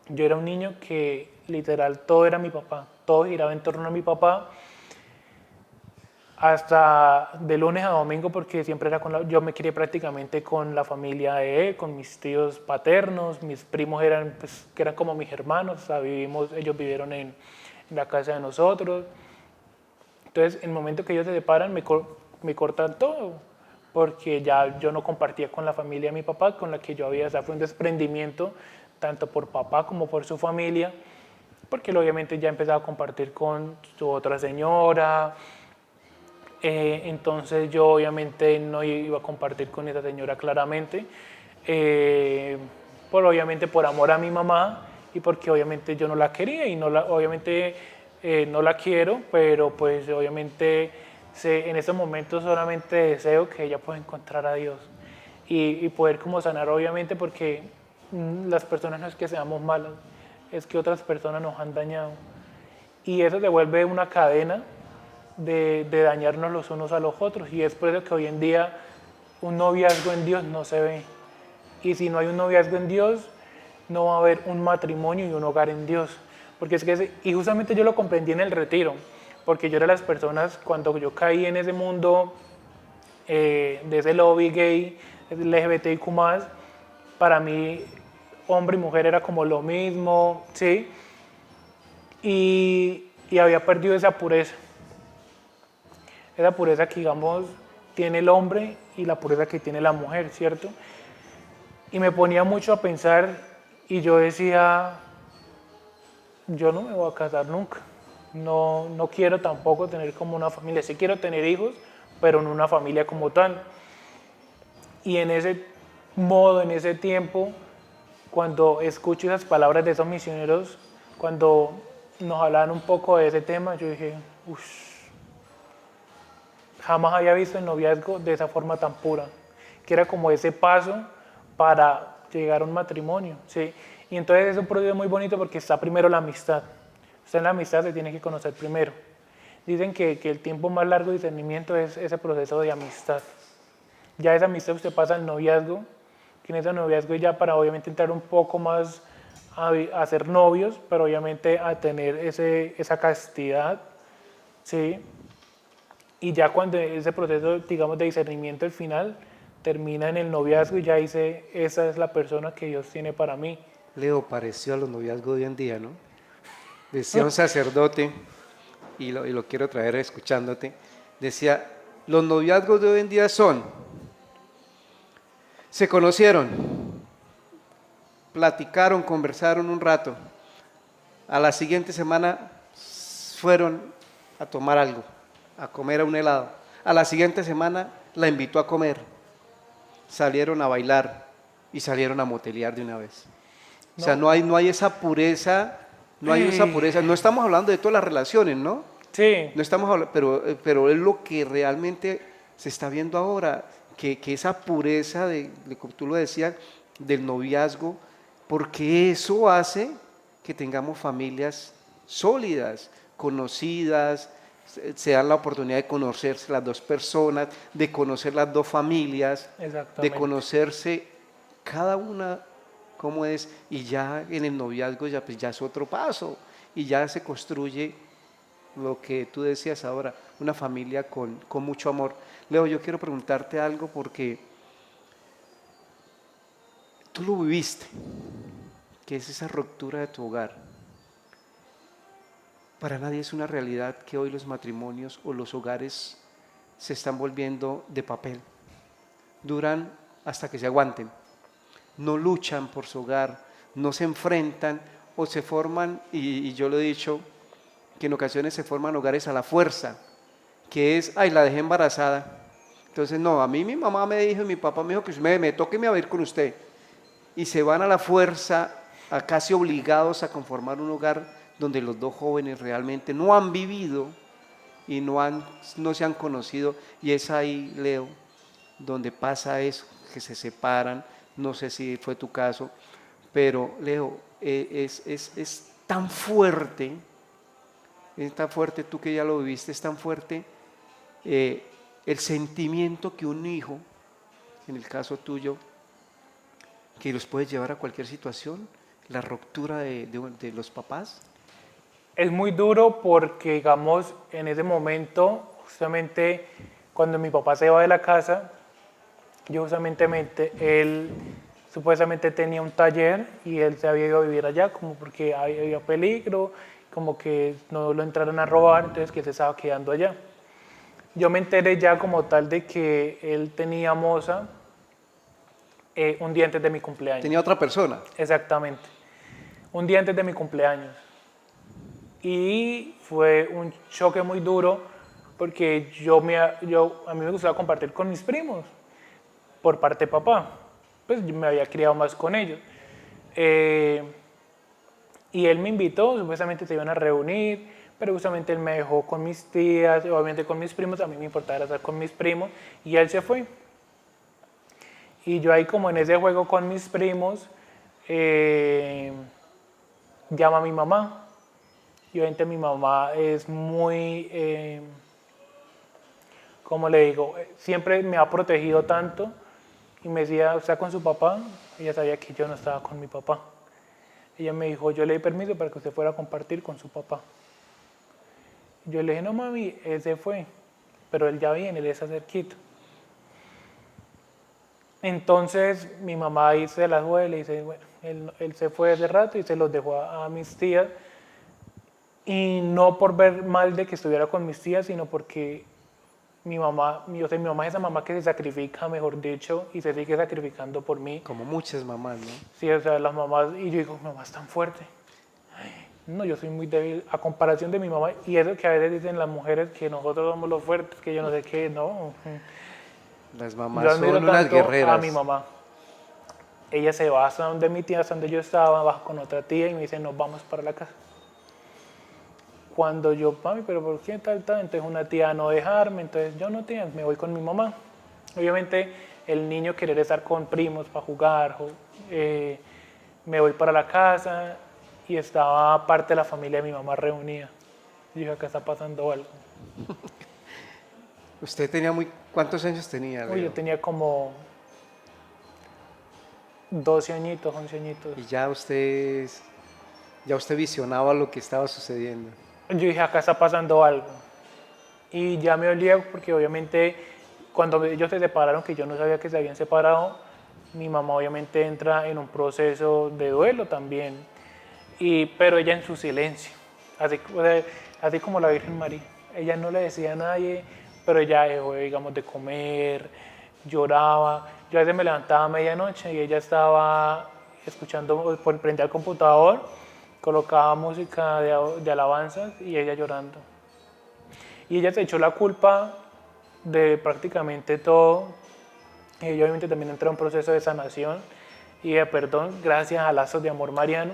Yo era un niño que literal todo era mi papá. todo giraba en torno a mi papá, hasta de lunes a domingo, porque siempre era yo me crié prácticamente con la familia de él, con mis tíos paternos, mis primos eran, pues, que eran como mis hermanos, o sea, ellos vivieron en la casa de nosotros. Entonces, en el momento que ellos se separan, me cortan todo, porque ya yo no compartía con la familia de mi papá, con la que yo había, o sea, fue un desprendimiento, tanto por papá como por su familia, porque él obviamente ya empezaba a compartir con su otra señora. Entonces yo obviamente no iba a compartir con esa señora claramente, obviamente por amor a mi mamá y porque obviamente yo no la quería y obviamente no la quiero, pero pues obviamente en estos momentos solamente deseo que ella pueda encontrar a Dios y poder como sanar obviamente porque las personas no es que seamos malas, es que otras personas nos han dañado y eso se vuelve una cadena de dañarnos los unos a los otros. Y es por eso que hoy en día un noviazgo en Dios no se ve. Y si no hay un noviazgo en Dios, no va a haber un matrimonio y un hogar en Dios. Porque es que, y justamente yo lo comprendí en el retiro, porque yo era de las personas, cuando yo caí en ese mundo de ese lobby gay, LGBTIQ+, para mí hombre y mujer era como lo mismo, ¿sí? Y había perdido esa pureza que, digamos, tiene el hombre y la pureza que tiene la mujer, ¿cierto? Y me ponía mucho a pensar y yo decía, yo no me voy a casar nunca, no quiero tampoco tener como una familia, sí quiero tener hijos, pero no una familia como tal. Y en ese modo, en ese tiempo, cuando escucho esas palabras de esos misioneros, cuando nos hablaban un poco de ese tema, yo dije, uff, jamás había visto el noviazgo de esa forma tan pura, que era como ese paso para llegar a un matrimonio, ¿sí? Y entonces es un proceso muy bonito porque está primero la amistad. Usted en la amistad se tiene que conocer primero. Dicen que el tiempo más largo de discernimiento es ese proceso de amistad. Ya esa amistad usted pasa al noviazgo, que en ese noviazgo ya para obviamente entrar un poco más a ser novios, pero obviamente a tener esa castidad, ¿sí? Y ya cuando ese proceso, digamos, de discernimiento al final termina en el noviazgo y ya dice, esa es la persona que Dios tiene para mí. Leo, pareció a los noviazgos de hoy en día, ¿no? Decía un sacerdote, y lo quiero traer escuchándote, decía, los noviazgos de hoy en día son, se conocieron, platicaron, conversaron un rato, a la siguiente semana fueron a tomar algo, a comer a un helado, a la siguiente semana la invitó a comer, salieron a bailar y salieron a motelear de una vez. O sea, no hay esa pureza, no hay esa pureza. No estamos hablando de todas las relaciones, ¿no? Sí. No estamos hablando, pero es lo que realmente se está viendo ahora, que esa pureza, como tú lo decías, del noviazgo, porque eso hace que tengamos familias sólidas, conocidas, se dan la oportunidad de conocerse las dos personas, de conocer las dos familias, de conocerse cada una cómo es, y ya en el noviazgo ya, pues ya es otro paso, y ya se construye lo que tú decías ahora, una familia con mucho amor. Leo, yo quiero preguntarte algo porque tú lo viviste, que es esa ruptura de tu hogar. Para nadie es una realidad que hoy los matrimonios o los hogares se están volviendo de papel. Duran hasta que se aguanten. No luchan por su hogar, no se enfrentan o se forman, y yo lo he dicho, que en ocasiones se forman hogares a la fuerza, que es, ay, la dejé embarazada. Entonces, no, a mí mi mamá me dijo y mi papá me dijo que me toque me va a ir con usted. Y se van a la fuerza, a casi obligados a conformar un hogar donde los dos jóvenes realmente no han vivido y no se han conocido. Y es ahí, Leo, donde pasa eso, que se separan. No sé si fue tu caso, pero Leo, es tan fuerte, tú que ya lo viviste, es tan fuerte el sentimiento que un hijo, en el caso tuyo, que los puede llevar a cualquier situación, la ruptura de los papás. Es muy duro porque, digamos, en ese momento, justamente cuando mi papá se va de la casa, yo él supuestamente tenía un taller y él se había ido a vivir allá como porque había peligro, como que no lo entraran a robar, entonces que se estaba quedando allá. Yo me enteré ya como tal de que él tenía moza un día antes de mi cumpleaños. Tenía otra persona. Exactamente. Un día antes de mi cumpleaños. Y fue un choque muy duro porque a mí me gustaba compartir con mis primos por parte de papá. Pues yo me había criado más con ellos. Y él me invitó, supuestamente se iban a reunir, pero justamente él me dejó con mis tías, obviamente con mis primos, a mí me importaba estar con mis primos, y él se fue. Y yo ahí como en ese juego con mis primos, llama a mi mamá. Y obviamente mi mamá es muy, como le digo, siempre me ha protegido tanto y me decía, ¿está con su papá? Ella sabía que yo no estaba con mi papá. Ella me dijo, yo le di permiso para que usted fuera a compartir con su papá. Yo le dije, no mami, él se fue, pero él ya viene, él está cerquita. Entonces mi mamá ahí se la fue y le dice, bueno, él se fue hace rato y se los dejó a mis tías. Y no por ver mal de que estuviera con mis tías, sino porque mi mamá es esa mamá que se sacrifica, mejor dicho, y se sigue sacrificando por mí. Como muchas mamás, ¿no? Sí, o sea, las mamás, y yo digo, mi mamá es tan fuerte. No, yo soy muy débil a comparación de mi mamá, y eso que a veces dicen las mujeres que nosotros somos los fuertes, que yo no sé qué, no. Las Yo mamás admiro son unas tanto guerreras. a mi mamá. Ella se va hasta donde mi tía, hasta donde yo estaba, baja con otra tía y me dice, nos vamos para la casa. Cuando yo, mami, pero ¿por qué tal? Entonces una tía no dejarme, entonces yo no, tía, me voy con mi mamá. Obviamente el niño querer estar con primos para jugar, me voy para la casa y estaba parte de la familia de mi mamá reunida. Y dije, acá está pasando algo. Usted tenía ¿Cuántos años tenía, Uy, yo Leo? tenía como 12 añitos, 11 añitos. Y ya usted visionaba lo que estaba sucediendo. Yo dije, acá está pasando algo. Y ya me olía porque obviamente cuando ellos se separaron, que yo no sabía que se habían separado, mi mamá obviamente entra en un proceso de duelo también, pero ella en su silencio, así, o sea, así como la Virgen María. Ella no le decía a nadie, pero ella dejó, digamos, de comer, lloraba. Yo a veces me levantaba a medianoche y ella estaba escuchando, prendía el computador, colocaba música de alabanzas y ella llorando. Y ella se echó la culpa de prácticamente todo. Yo obviamente también entré en un proceso de sanación y de perdón gracias a lazos de amor mariano.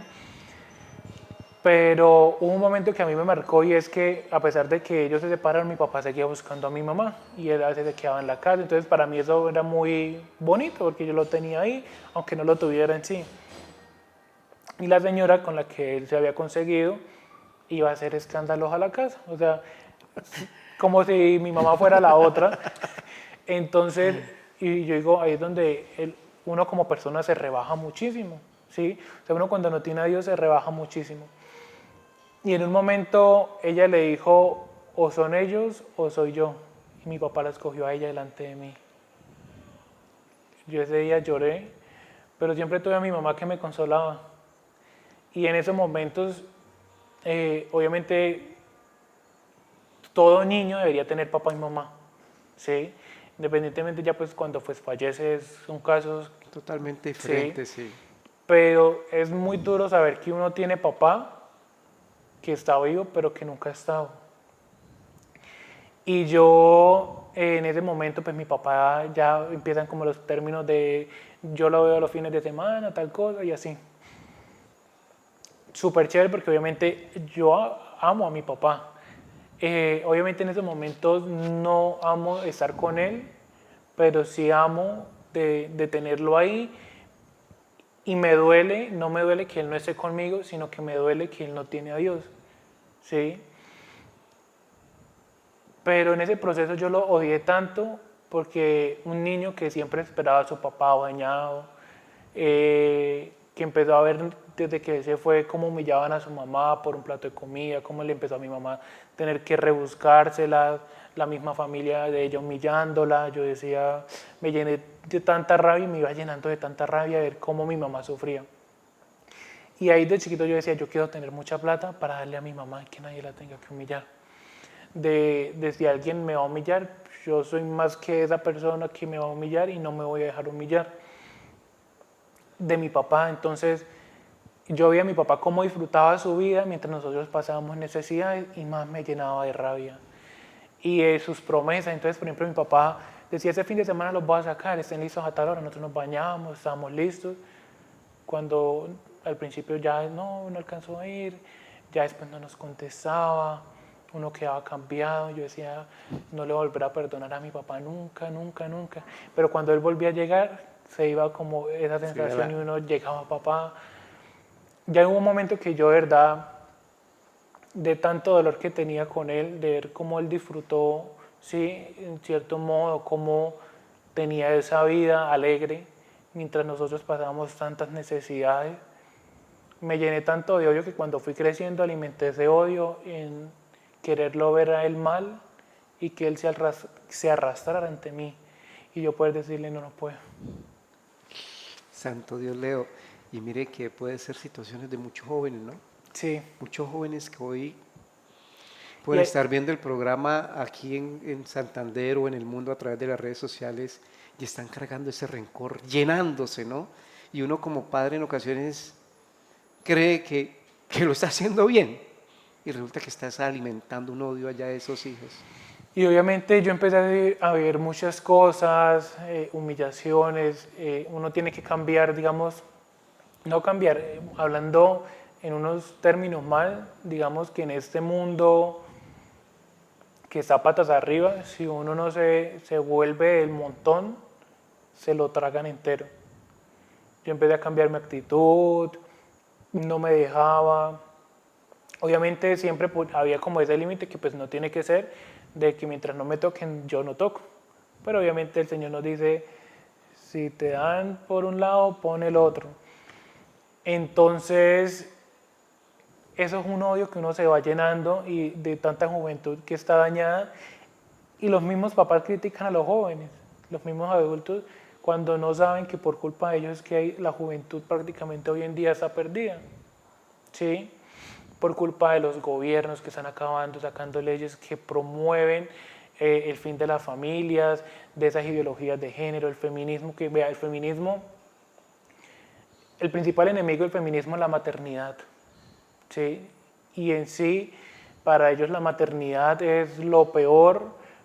Pero hubo un momento que a mí me marcó y es que a pesar de que ellos se separaron, mi papá seguía buscando a mi mamá y él a veces se quedaba en la casa. Entonces para mí eso era muy bonito porque yo lo tenía ahí, aunque no lo tuviera en sí. Y la señora con la que él se había conseguido iba a hacer escándalos a la casa. O sea, como si mi mamá fuera la otra. Entonces, y yo digo, ahí es donde uno como persona se rebaja muchísimo, ¿sí? O sea, uno cuando no tiene a Dios se rebaja muchísimo. Y en un momento ella le dijo, o son ellos o soy yo. Y mi papá la escogió a ella delante de mí. Yo ese día lloré, pero siempre tuve a mi mamá que me consolaba. Y en esos momentos, obviamente, todo niño debería tener papá y mamá, ¿sí? Independientemente ya pues cuando pues fallece son casos Totalmente diferente, sí. Pero es muy duro saber que uno tiene papá que está vivo pero que nunca ha estado. Y yo en ese momento pues mi papá ya empiezan como los términos de yo lo veo los fines de semana, tal cosa y así. Súper chévere porque obviamente yo amo a mi papá. Obviamente en esos momentos no amo estar con él, pero sí amo de tenerlo ahí y me duele, no me duele que él no esté conmigo, sino que me duele que él no tiene a Dios, ¿sí? Pero en ese proceso yo lo odié tanto porque un niño que siempre esperaba a su papá bañado, que empezó a ver desde que él se fue cómo humillaban a su mamá por un plato de comida, cómo le empezó a mi mamá tener que rebuscársela, la misma familia de ella humillándola. Yo decía, me llené de tanta rabia y me iba llenando de tanta rabia ver cómo mi mamá sufría. Y ahí de chiquito yo decía, yo quiero tener mucha plata para darle a mi mamá y que nadie la tenga que humillar. De si alguien me va a humillar, yo soy más que esa persona que me va a humillar y no me voy a dejar humillar. De mi papá, entonces yo veía a mi papá cómo disfrutaba su vida mientras nosotros pasábamos necesidades y más me llenaba de rabia. Y sus promesas, entonces por ejemplo mi papá decía, ese fin de semana los voy a sacar, estén listos a tal hora, nosotros nos bañábamos, estábamos listos. Cuando al principio ya no alcanzó a ir, ya después no nos contestaba, uno quedaba cambiado, yo decía, no le volveré a perdonar a mi papá nunca, nunca, nunca. Pero cuando él volvía a llegar, se iba como esa sensación y uno llegaba a papá. Ya hubo un momento que yo, de verdad, de tanto dolor que tenía con él, de ver cómo él disfrutó, sí, en cierto modo, cómo tenía esa vida alegre, mientras nosotros pasábamos tantas necesidades, me llené tanto de odio que cuando fui creciendo alimenté ese odio en quererlo ver a él mal y que él se arrastrara ante mí y yo poder decirle no puedo. Santo Dios, Leo. Y mire que puede ser situaciones de muchos jóvenes, ¿no? Sí. Muchos jóvenes que hoy Y pueden estar viendo el programa aquí en Santander o en el mundo a través de las redes sociales y están cargando ese rencor, llenándose, ¿no? Y uno como padre en ocasiones cree que lo está haciendo bien y resulta que estás alimentando un odio allá de esos hijos. Y obviamente yo empecé a ver muchas cosas, humillaciones, uno tiene que cambiar, digamos, no cambiar, hablando en unos términos mal, digamos que en este mundo que está patas arriba, si uno no se vuelve el montón, se lo tragan entero. Yo empecé a cambiar mi actitud, no me dejaba. Obviamente siempre había como ese límite que pues no tiene que ser, de que mientras no me toquen, yo no toco. Pero obviamente el Señor nos dice, si te dan por un lado, pon el otro. Entonces, eso es un odio que uno se va llenando y de tanta juventud que está dañada. Y los mismos papás critican a los jóvenes, los mismos adultos, cuando no saben que por culpa de ellos es que la juventud prácticamente hoy en día está perdida. ¿Sí? Por culpa de los gobiernos que están acabando, sacando leyes que promueven el fin de las familias, de esas ideologías de género, el feminismo, que vea, el feminismo, el principal enemigo del feminismo es la maternidad, ¿sí? Y en sí, para ellos la maternidad es lo peor,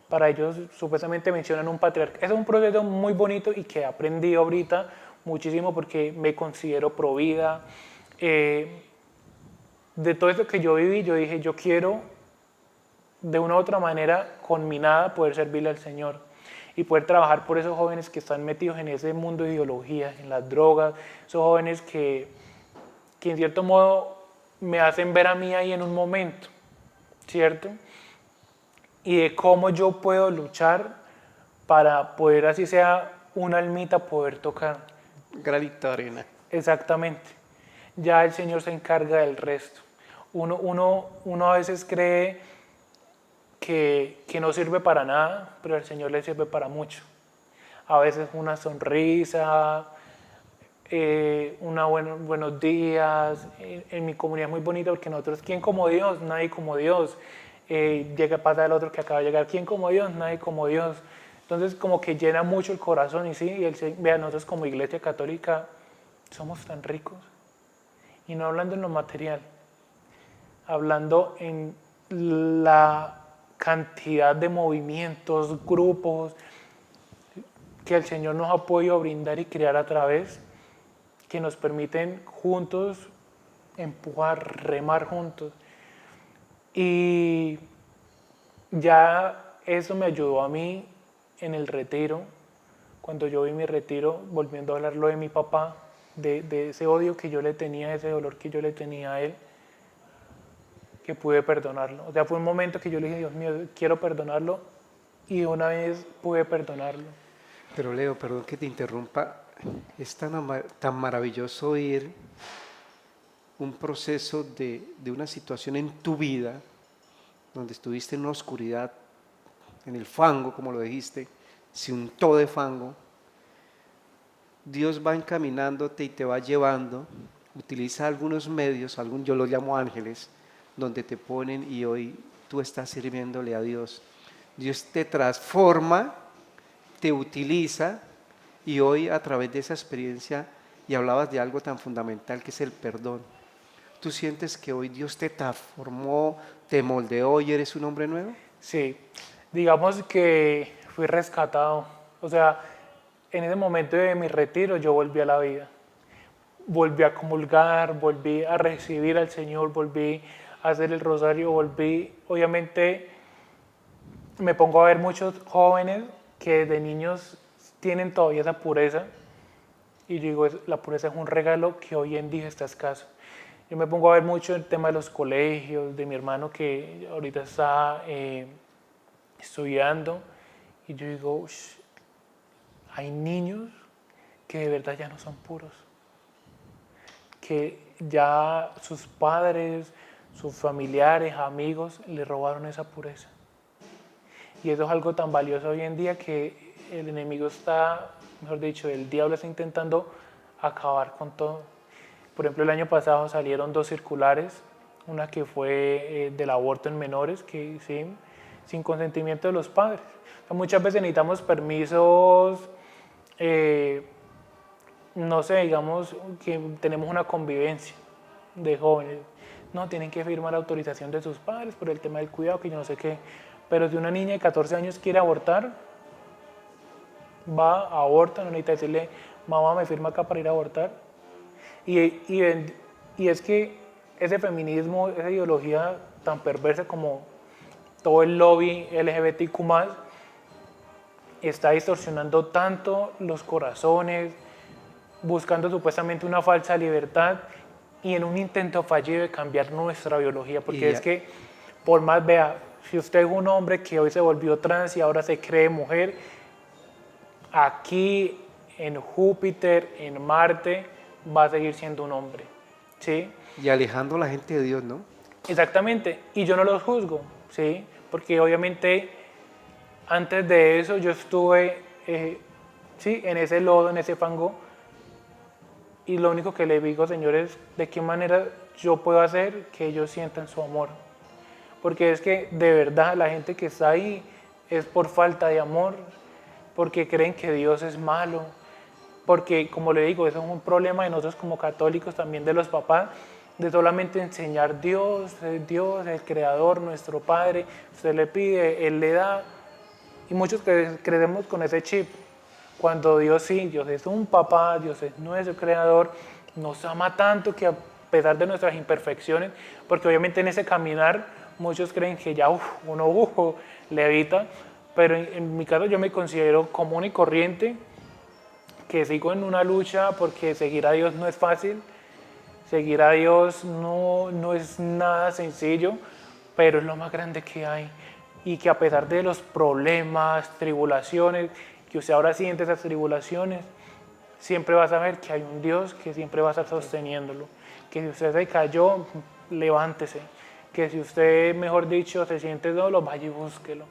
para ellos supuestamente mencionan un patriarcado. Es un proceso muy bonito y que he aprendido ahorita muchísimo porque me considero pro vida. De todo eso que yo viví, yo dije, yo quiero de una u otra manera, con mi nada, poder servirle al Señor y poder trabajar por esos jóvenes que están metidos en ese mundo de ideologías, en las drogas, esos jóvenes que en cierto modo me hacen ver a mí ahí en un momento, ¿cierto? Y de cómo yo puedo luchar para poder, así sea una almita, poder tocar. Granito de arena. Exactamente. Ya el Señor se encarga del resto. Uno a veces cree que no sirve para nada, pero al Señor le sirve para mucho. A veces una sonrisa, buenos días. En mi comunidad es muy bonita porque nosotros, ¿quién como Dios? Nadie como Dios. Pasa el otro que acaba de llegar, ¿quién como Dios? Nadie como Dios. Entonces como que llena mucho el corazón y sí, vean, nosotros como Iglesia Católica somos tan ricos. Y no hablando en lo material, hablando en la cantidad de movimientos, grupos que el Señor nos ha podido brindar y crear a través, que nos permiten juntos empujar, remar juntos. Y ya eso me ayudó a mí en el retiro, cuando yo vi mi retiro, volviendo a hablarlo de mi papá, de ese odio que yo le tenía, ese dolor que yo le tenía a él, que pude perdonarlo. O sea, fue un momento que yo le dije, Dios mío, quiero perdonarlo, y de una vez pude perdonarlo. Pero Leo, perdón que te interrumpa, es tan maravilloso oír un proceso de una situación en tu vida donde estuviste en una oscuridad, en el fango, como lo dijiste, se untó de fango. Dios va encaminándote y te va llevando, utiliza algunos medios, yo los llamo ángeles, donde te ponen y hoy tú estás sirviéndole a Dios. Dios te transforma, te utiliza y hoy a través de esa experiencia, y hablabas de algo tan fundamental que es el perdón. ¿Tú sientes que hoy Dios te transformó, te moldeó y eres un hombre nuevo? Sí, digamos que fui rescatado. O sea, en ese momento de mi retiro yo volví a la vida. Volví a comulgar, volví a recibir al Señor, volví a hacer el rosario, volví, obviamente me pongo a ver muchos jóvenes que de niños tienen todavía esa pureza y yo digo, la pureza es un regalo que hoy en día está escaso. Yo me pongo a ver mucho el tema de los colegios, de mi hermano que ahorita está estudiando y yo digo, "Ush, hay niños que de verdad ya no son puros, que ya sus padres, sus familiares, amigos le robaron esa pureza. Y eso es algo tan valioso hoy en día que el enemigo está, mejor dicho, el diablo está intentando acabar con todo. Por ejemplo, el año pasado salieron 2 circulares, una que fue del aborto en menores, que sí, sin consentimiento de los padres. O sea, muchas veces necesitamos permisos, no sé, digamos que tenemos una convivencia de jóvenes. No, tienen que firmar autorización de sus padres por el tema del cuidado, que yo no sé qué. Pero si una niña de 14 años quiere abortar, va, aborta, no necesita decirle, mamá, me firma acá para ir a abortar. Y es que ese feminismo, esa ideología tan perversa como todo el lobby LGBTQ+, está distorsionando tanto los corazones, buscando supuestamente una falsa libertad y en un intento fallido de cambiar nuestra biología, porque es que por más vea, si usted es un hombre que hoy se volvió trans y ahora se cree mujer, aquí en Júpiter, en Marte, va a seguir siendo un hombre, ¿sí? Y alejando a la gente de Dios, ¿no? Exactamente, y yo no los juzgo, ¿sí? Porque obviamente antes de eso yo estuve, sí, en ese lodo, en ese fango, y lo único que le digo, señores, de qué manera yo puedo hacer que ellos sientan su amor. Porque es que de verdad la gente que está ahí es por falta de amor, porque creen que Dios es malo, porque como le digo, eso es un problema de nosotros como católicos, también de los papás, de solamente enseñar Dios, el Creador, nuestro Padre, usted le pide, Él le da, y muchos creemos con ese chip, cuando Dios sí, Dios es un papá, Dios es nuestro Creador, nos ama tanto que a pesar de nuestras imperfecciones, porque obviamente en ese caminar muchos creen que ya uno levita, pero en mi caso yo me considero común y corriente, que sigo en una lucha porque seguir a Dios no es fácil, seguir a Dios no es nada sencillo, pero es lo más grande que hay. Y que a pesar de los problemas, tribulaciones, que usted ahora siente esas tribulaciones, siempre va a saber que hay un Dios que siempre va a estar sosteniéndolo. Que si usted se cayó, levántese. Que si usted, mejor dicho, se siente solo, vaya y búsquelo.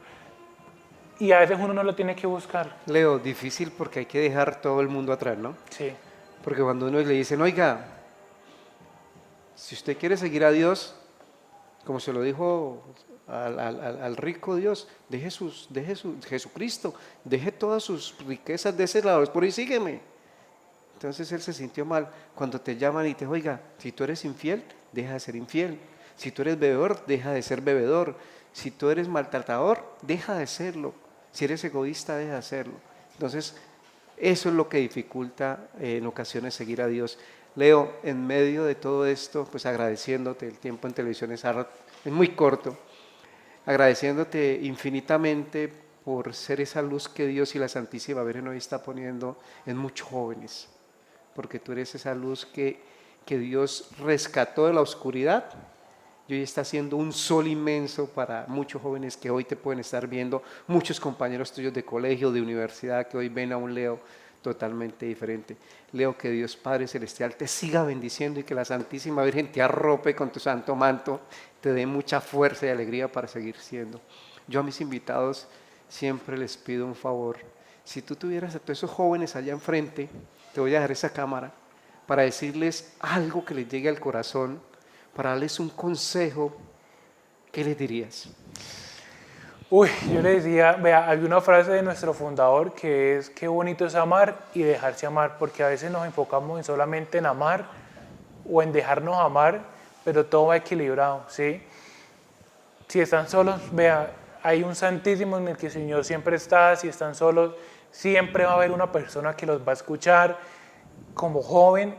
Y a veces uno no lo tiene que buscar. Leo, difícil porque hay que dejar todo el mundo atrás, ¿no? Sí. Porque cuando uno le dicen, oiga, si usted quiere seguir a Dios, como se lo dijo al rico Dios, deje Jesucristo, deje todas sus riquezas de ese lado, por ahí sígueme. Entonces él se sintió mal. Cuando te llaman y te dicen, oiga, si tú eres infiel, deja de ser infiel. Si tú eres bebedor, deja de ser bebedor. Si tú eres maltratador, deja de serlo. Si eres egoísta, deja de hacerlo. Entonces, eso es lo que dificulta en ocasiones seguir a Dios. Leo, en medio de todo esto, pues agradeciéndote, el tiempo en televisión es muy corto, agradeciéndote infinitamente por ser esa luz que Dios y la Santísima Virgen hoy está poniendo en muchos jóvenes, porque tú eres esa luz que Dios rescató de la oscuridad y hoy está siendo un sol inmenso para muchos jóvenes que hoy te pueden estar viendo, muchos compañeros tuyos de colegio, de universidad, que hoy ven a un Leo totalmente diferente. Leo, que Dios Padre Celestial te siga bendiciendo y que la Santísima Virgen te arrope con tu santo manto, te dé mucha fuerza y alegría para seguir siendo. Yo a mis invitados siempre les pido un favor. Si tú tuvieras a todos esos jóvenes allá enfrente, te voy a dejar esa cámara para decirles algo que les llegue al corazón, para darles un consejo. ¿Qué les dirías? Uy, yo le decía, vea, hay una frase de nuestro fundador que es: qué bonito es amar y dejarse amar, porque a veces nos enfocamos en solamente en amar o en dejarnos amar, pero todo va equilibrado, ¿sí? Si están solos, vea, hay un Santísimo en el que el Señor siempre está. Si están solos, siempre va a haber una persona que los va a escuchar. Como joven,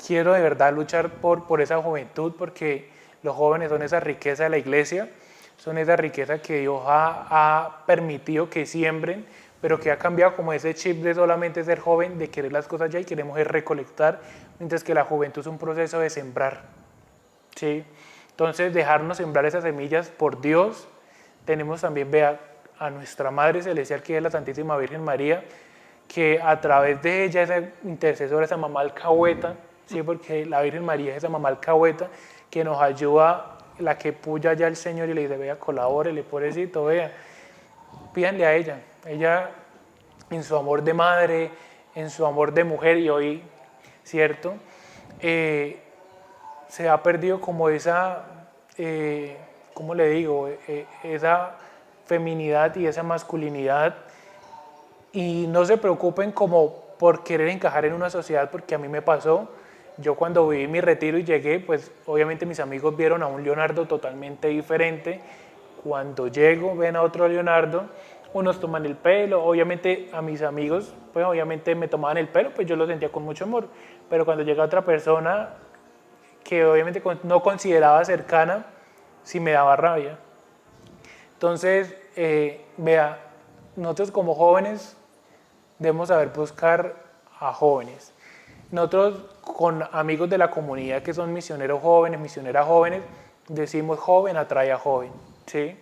quiero de verdad luchar por esa juventud, porque los jóvenes son esa riqueza de la iglesia, son esa riqueza que Dios ha permitido que siembren, pero que ha cambiado como ese chip de solamente ser joven, de querer las cosas ya y queremos es recolectar, mientras que la juventud es un proceso de sembrar, ¿sí? Entonces, dejarnos sembrar esas semillas por Dios. Tenemos también, vea, a nuestra Madre Celestial, que es la Santísima Virgen María, que a través de ella, esa intercesora, esa mamá alcahueta, ¿sí? Porque la Virgen María es esa mamá alcahueta que nos ayuda, la que puya ya al Señor y le dice: vea, colabórele, pobrecito, vea, pídanle a ella. Ella, en su amor de madre, en su amor de mujer, y hoy, ¿cierto? Se ha perdido como esa, ¿cómo le digo? Esa feminidad y esa masculinidad. Y no se preocupen como por querer encajar en una sociedad, porque a mí me pasó. Yo cuando viví mi retiro y llegué, pues obviamente mis amigos vieron a un Leonardo totalmente diferente. Cuando llego, ven a otro Leonardo, unos toman el pelo. Obviamente a mis amigos, pues obviamente me tomaban el pelo, pues yo lo sentía con mucho amor. Pero cuando llega otra persona que obviamente no consideraba cercana, sí me daba rabia. Entonces, vea, nosotros como jóvenes debemos saber buscar a jóvenes. Nosotros con amigos de la comunidad que son misioneros jóvenes, misioneras jóvenes, decimos: joven atrae a joven, ¿sí?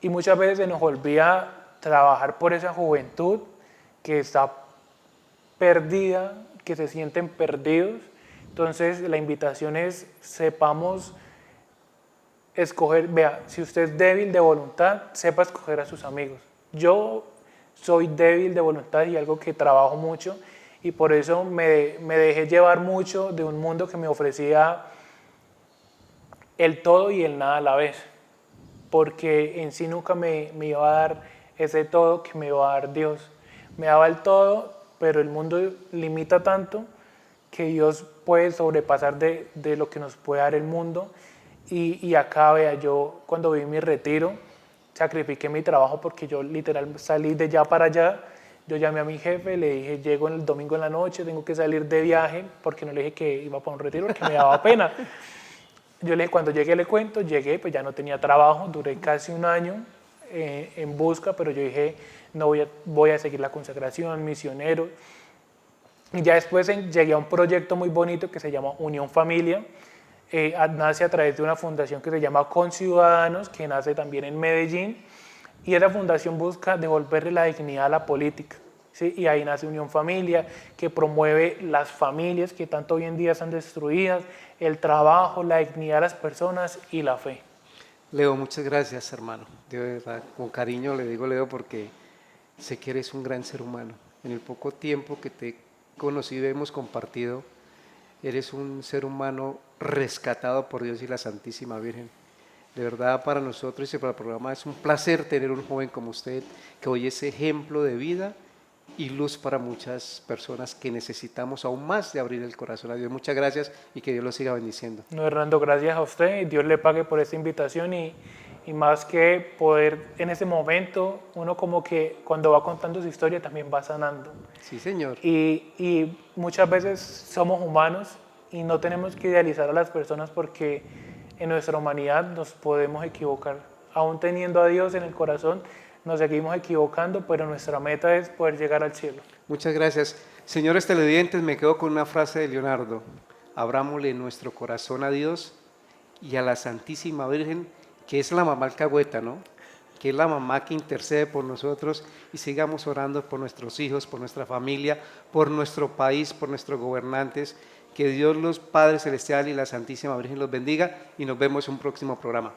Y muchas veces se nos olvida trabajar por esa juventud que está perdida, que se sienten perdidos. Entonces la invitación es: sepamos escoger. Vea, si usted es débil de voluntad, sepa escoger a sus amigos. Yo soy débil de voluntad y algo que trabajo mucho, y por eso me dejé llevar mucho de un mundo que me ofrecía el todo y el nada a la vez, porque en sí nunca me iba a dar ese todo que me iba a dar Dios. Me daba el todo, pero el mundo limita tanto que Dios puede sobrepasar de lo que nos puede dar el mundo. Y acá, vea, yo cuando vi mi retiro, sacrifiqué mi trabajo, porque yo literal salí de allá para allá. Yo llamé a mi jefe, le dije: llego el domingo en la noche, tengo que salir de viaje, porque no le dije que iba para un retiro, porque me daba pena. Yo le, cuando llegué le cuento, llegué, pues ya no tenía trabajo, duré casi un año en busca, pero yo dije: no voy a seguir la consagración, misionero. Y ya después llegué a un proyecto muy bonito que se llama Unión Familia. Nace a través de una fundación que se llama Conciudadanos, que nace también en Medellín, y esa fundación busca devolverle la dignidad a la política, ¿sí? Y ahí nace Unión Familia, que promueve las familias que tanto hoy en día están destruidas, el trabajo, la dignidad de las personas y la fe. Leo, muchas gracias, hermano. De verdad, con cariño le digo Leo, porque sé que eres un gran ser humano. En el poco tiempo que te he conocido y hemos compartido, eres un ser humano rescatado por Dios y la Santísima Virgen. De verdad, para nosotros y para el programa es un placer tener un joven como usted, que hoy es ejemplo de vida y luz para muchas personas que necesitamos aún más de abrir el corazón a Dios. Muchas gracias y que Dios lo siga bendiciendo. No, Hernando, gracias a usted, y Dios le pague por esta invitación, y más que poder en ese momento, uno como que cuando va contando su historia también va sanando. Sí, señor. Y muchas veces somos humanos y no tenemos que idealizar a las personas, porque en nuestra humanidad nos podemos equivocar. Aún teniendo a Dios en el corazón, nos seguimos equivocando, pero nuestra meta es poder llegar al cielo. Muchas gracias. Señores televidentes, me quedo con una frase de Leonardo: abrámosle nuestro corazón a Dios y a la Santísima Virgen, que es la mamá alcahueta, ¿no? Que es la mamá que intercede por nosotros, y sigamos orando por nuestros hijos, por nuestra familia, por nuestro país, por nuestros gobernantes. Que Dios los Padres Celestiales y la Santísima Virgen los bendiga, y nos vemos en un próximo programa.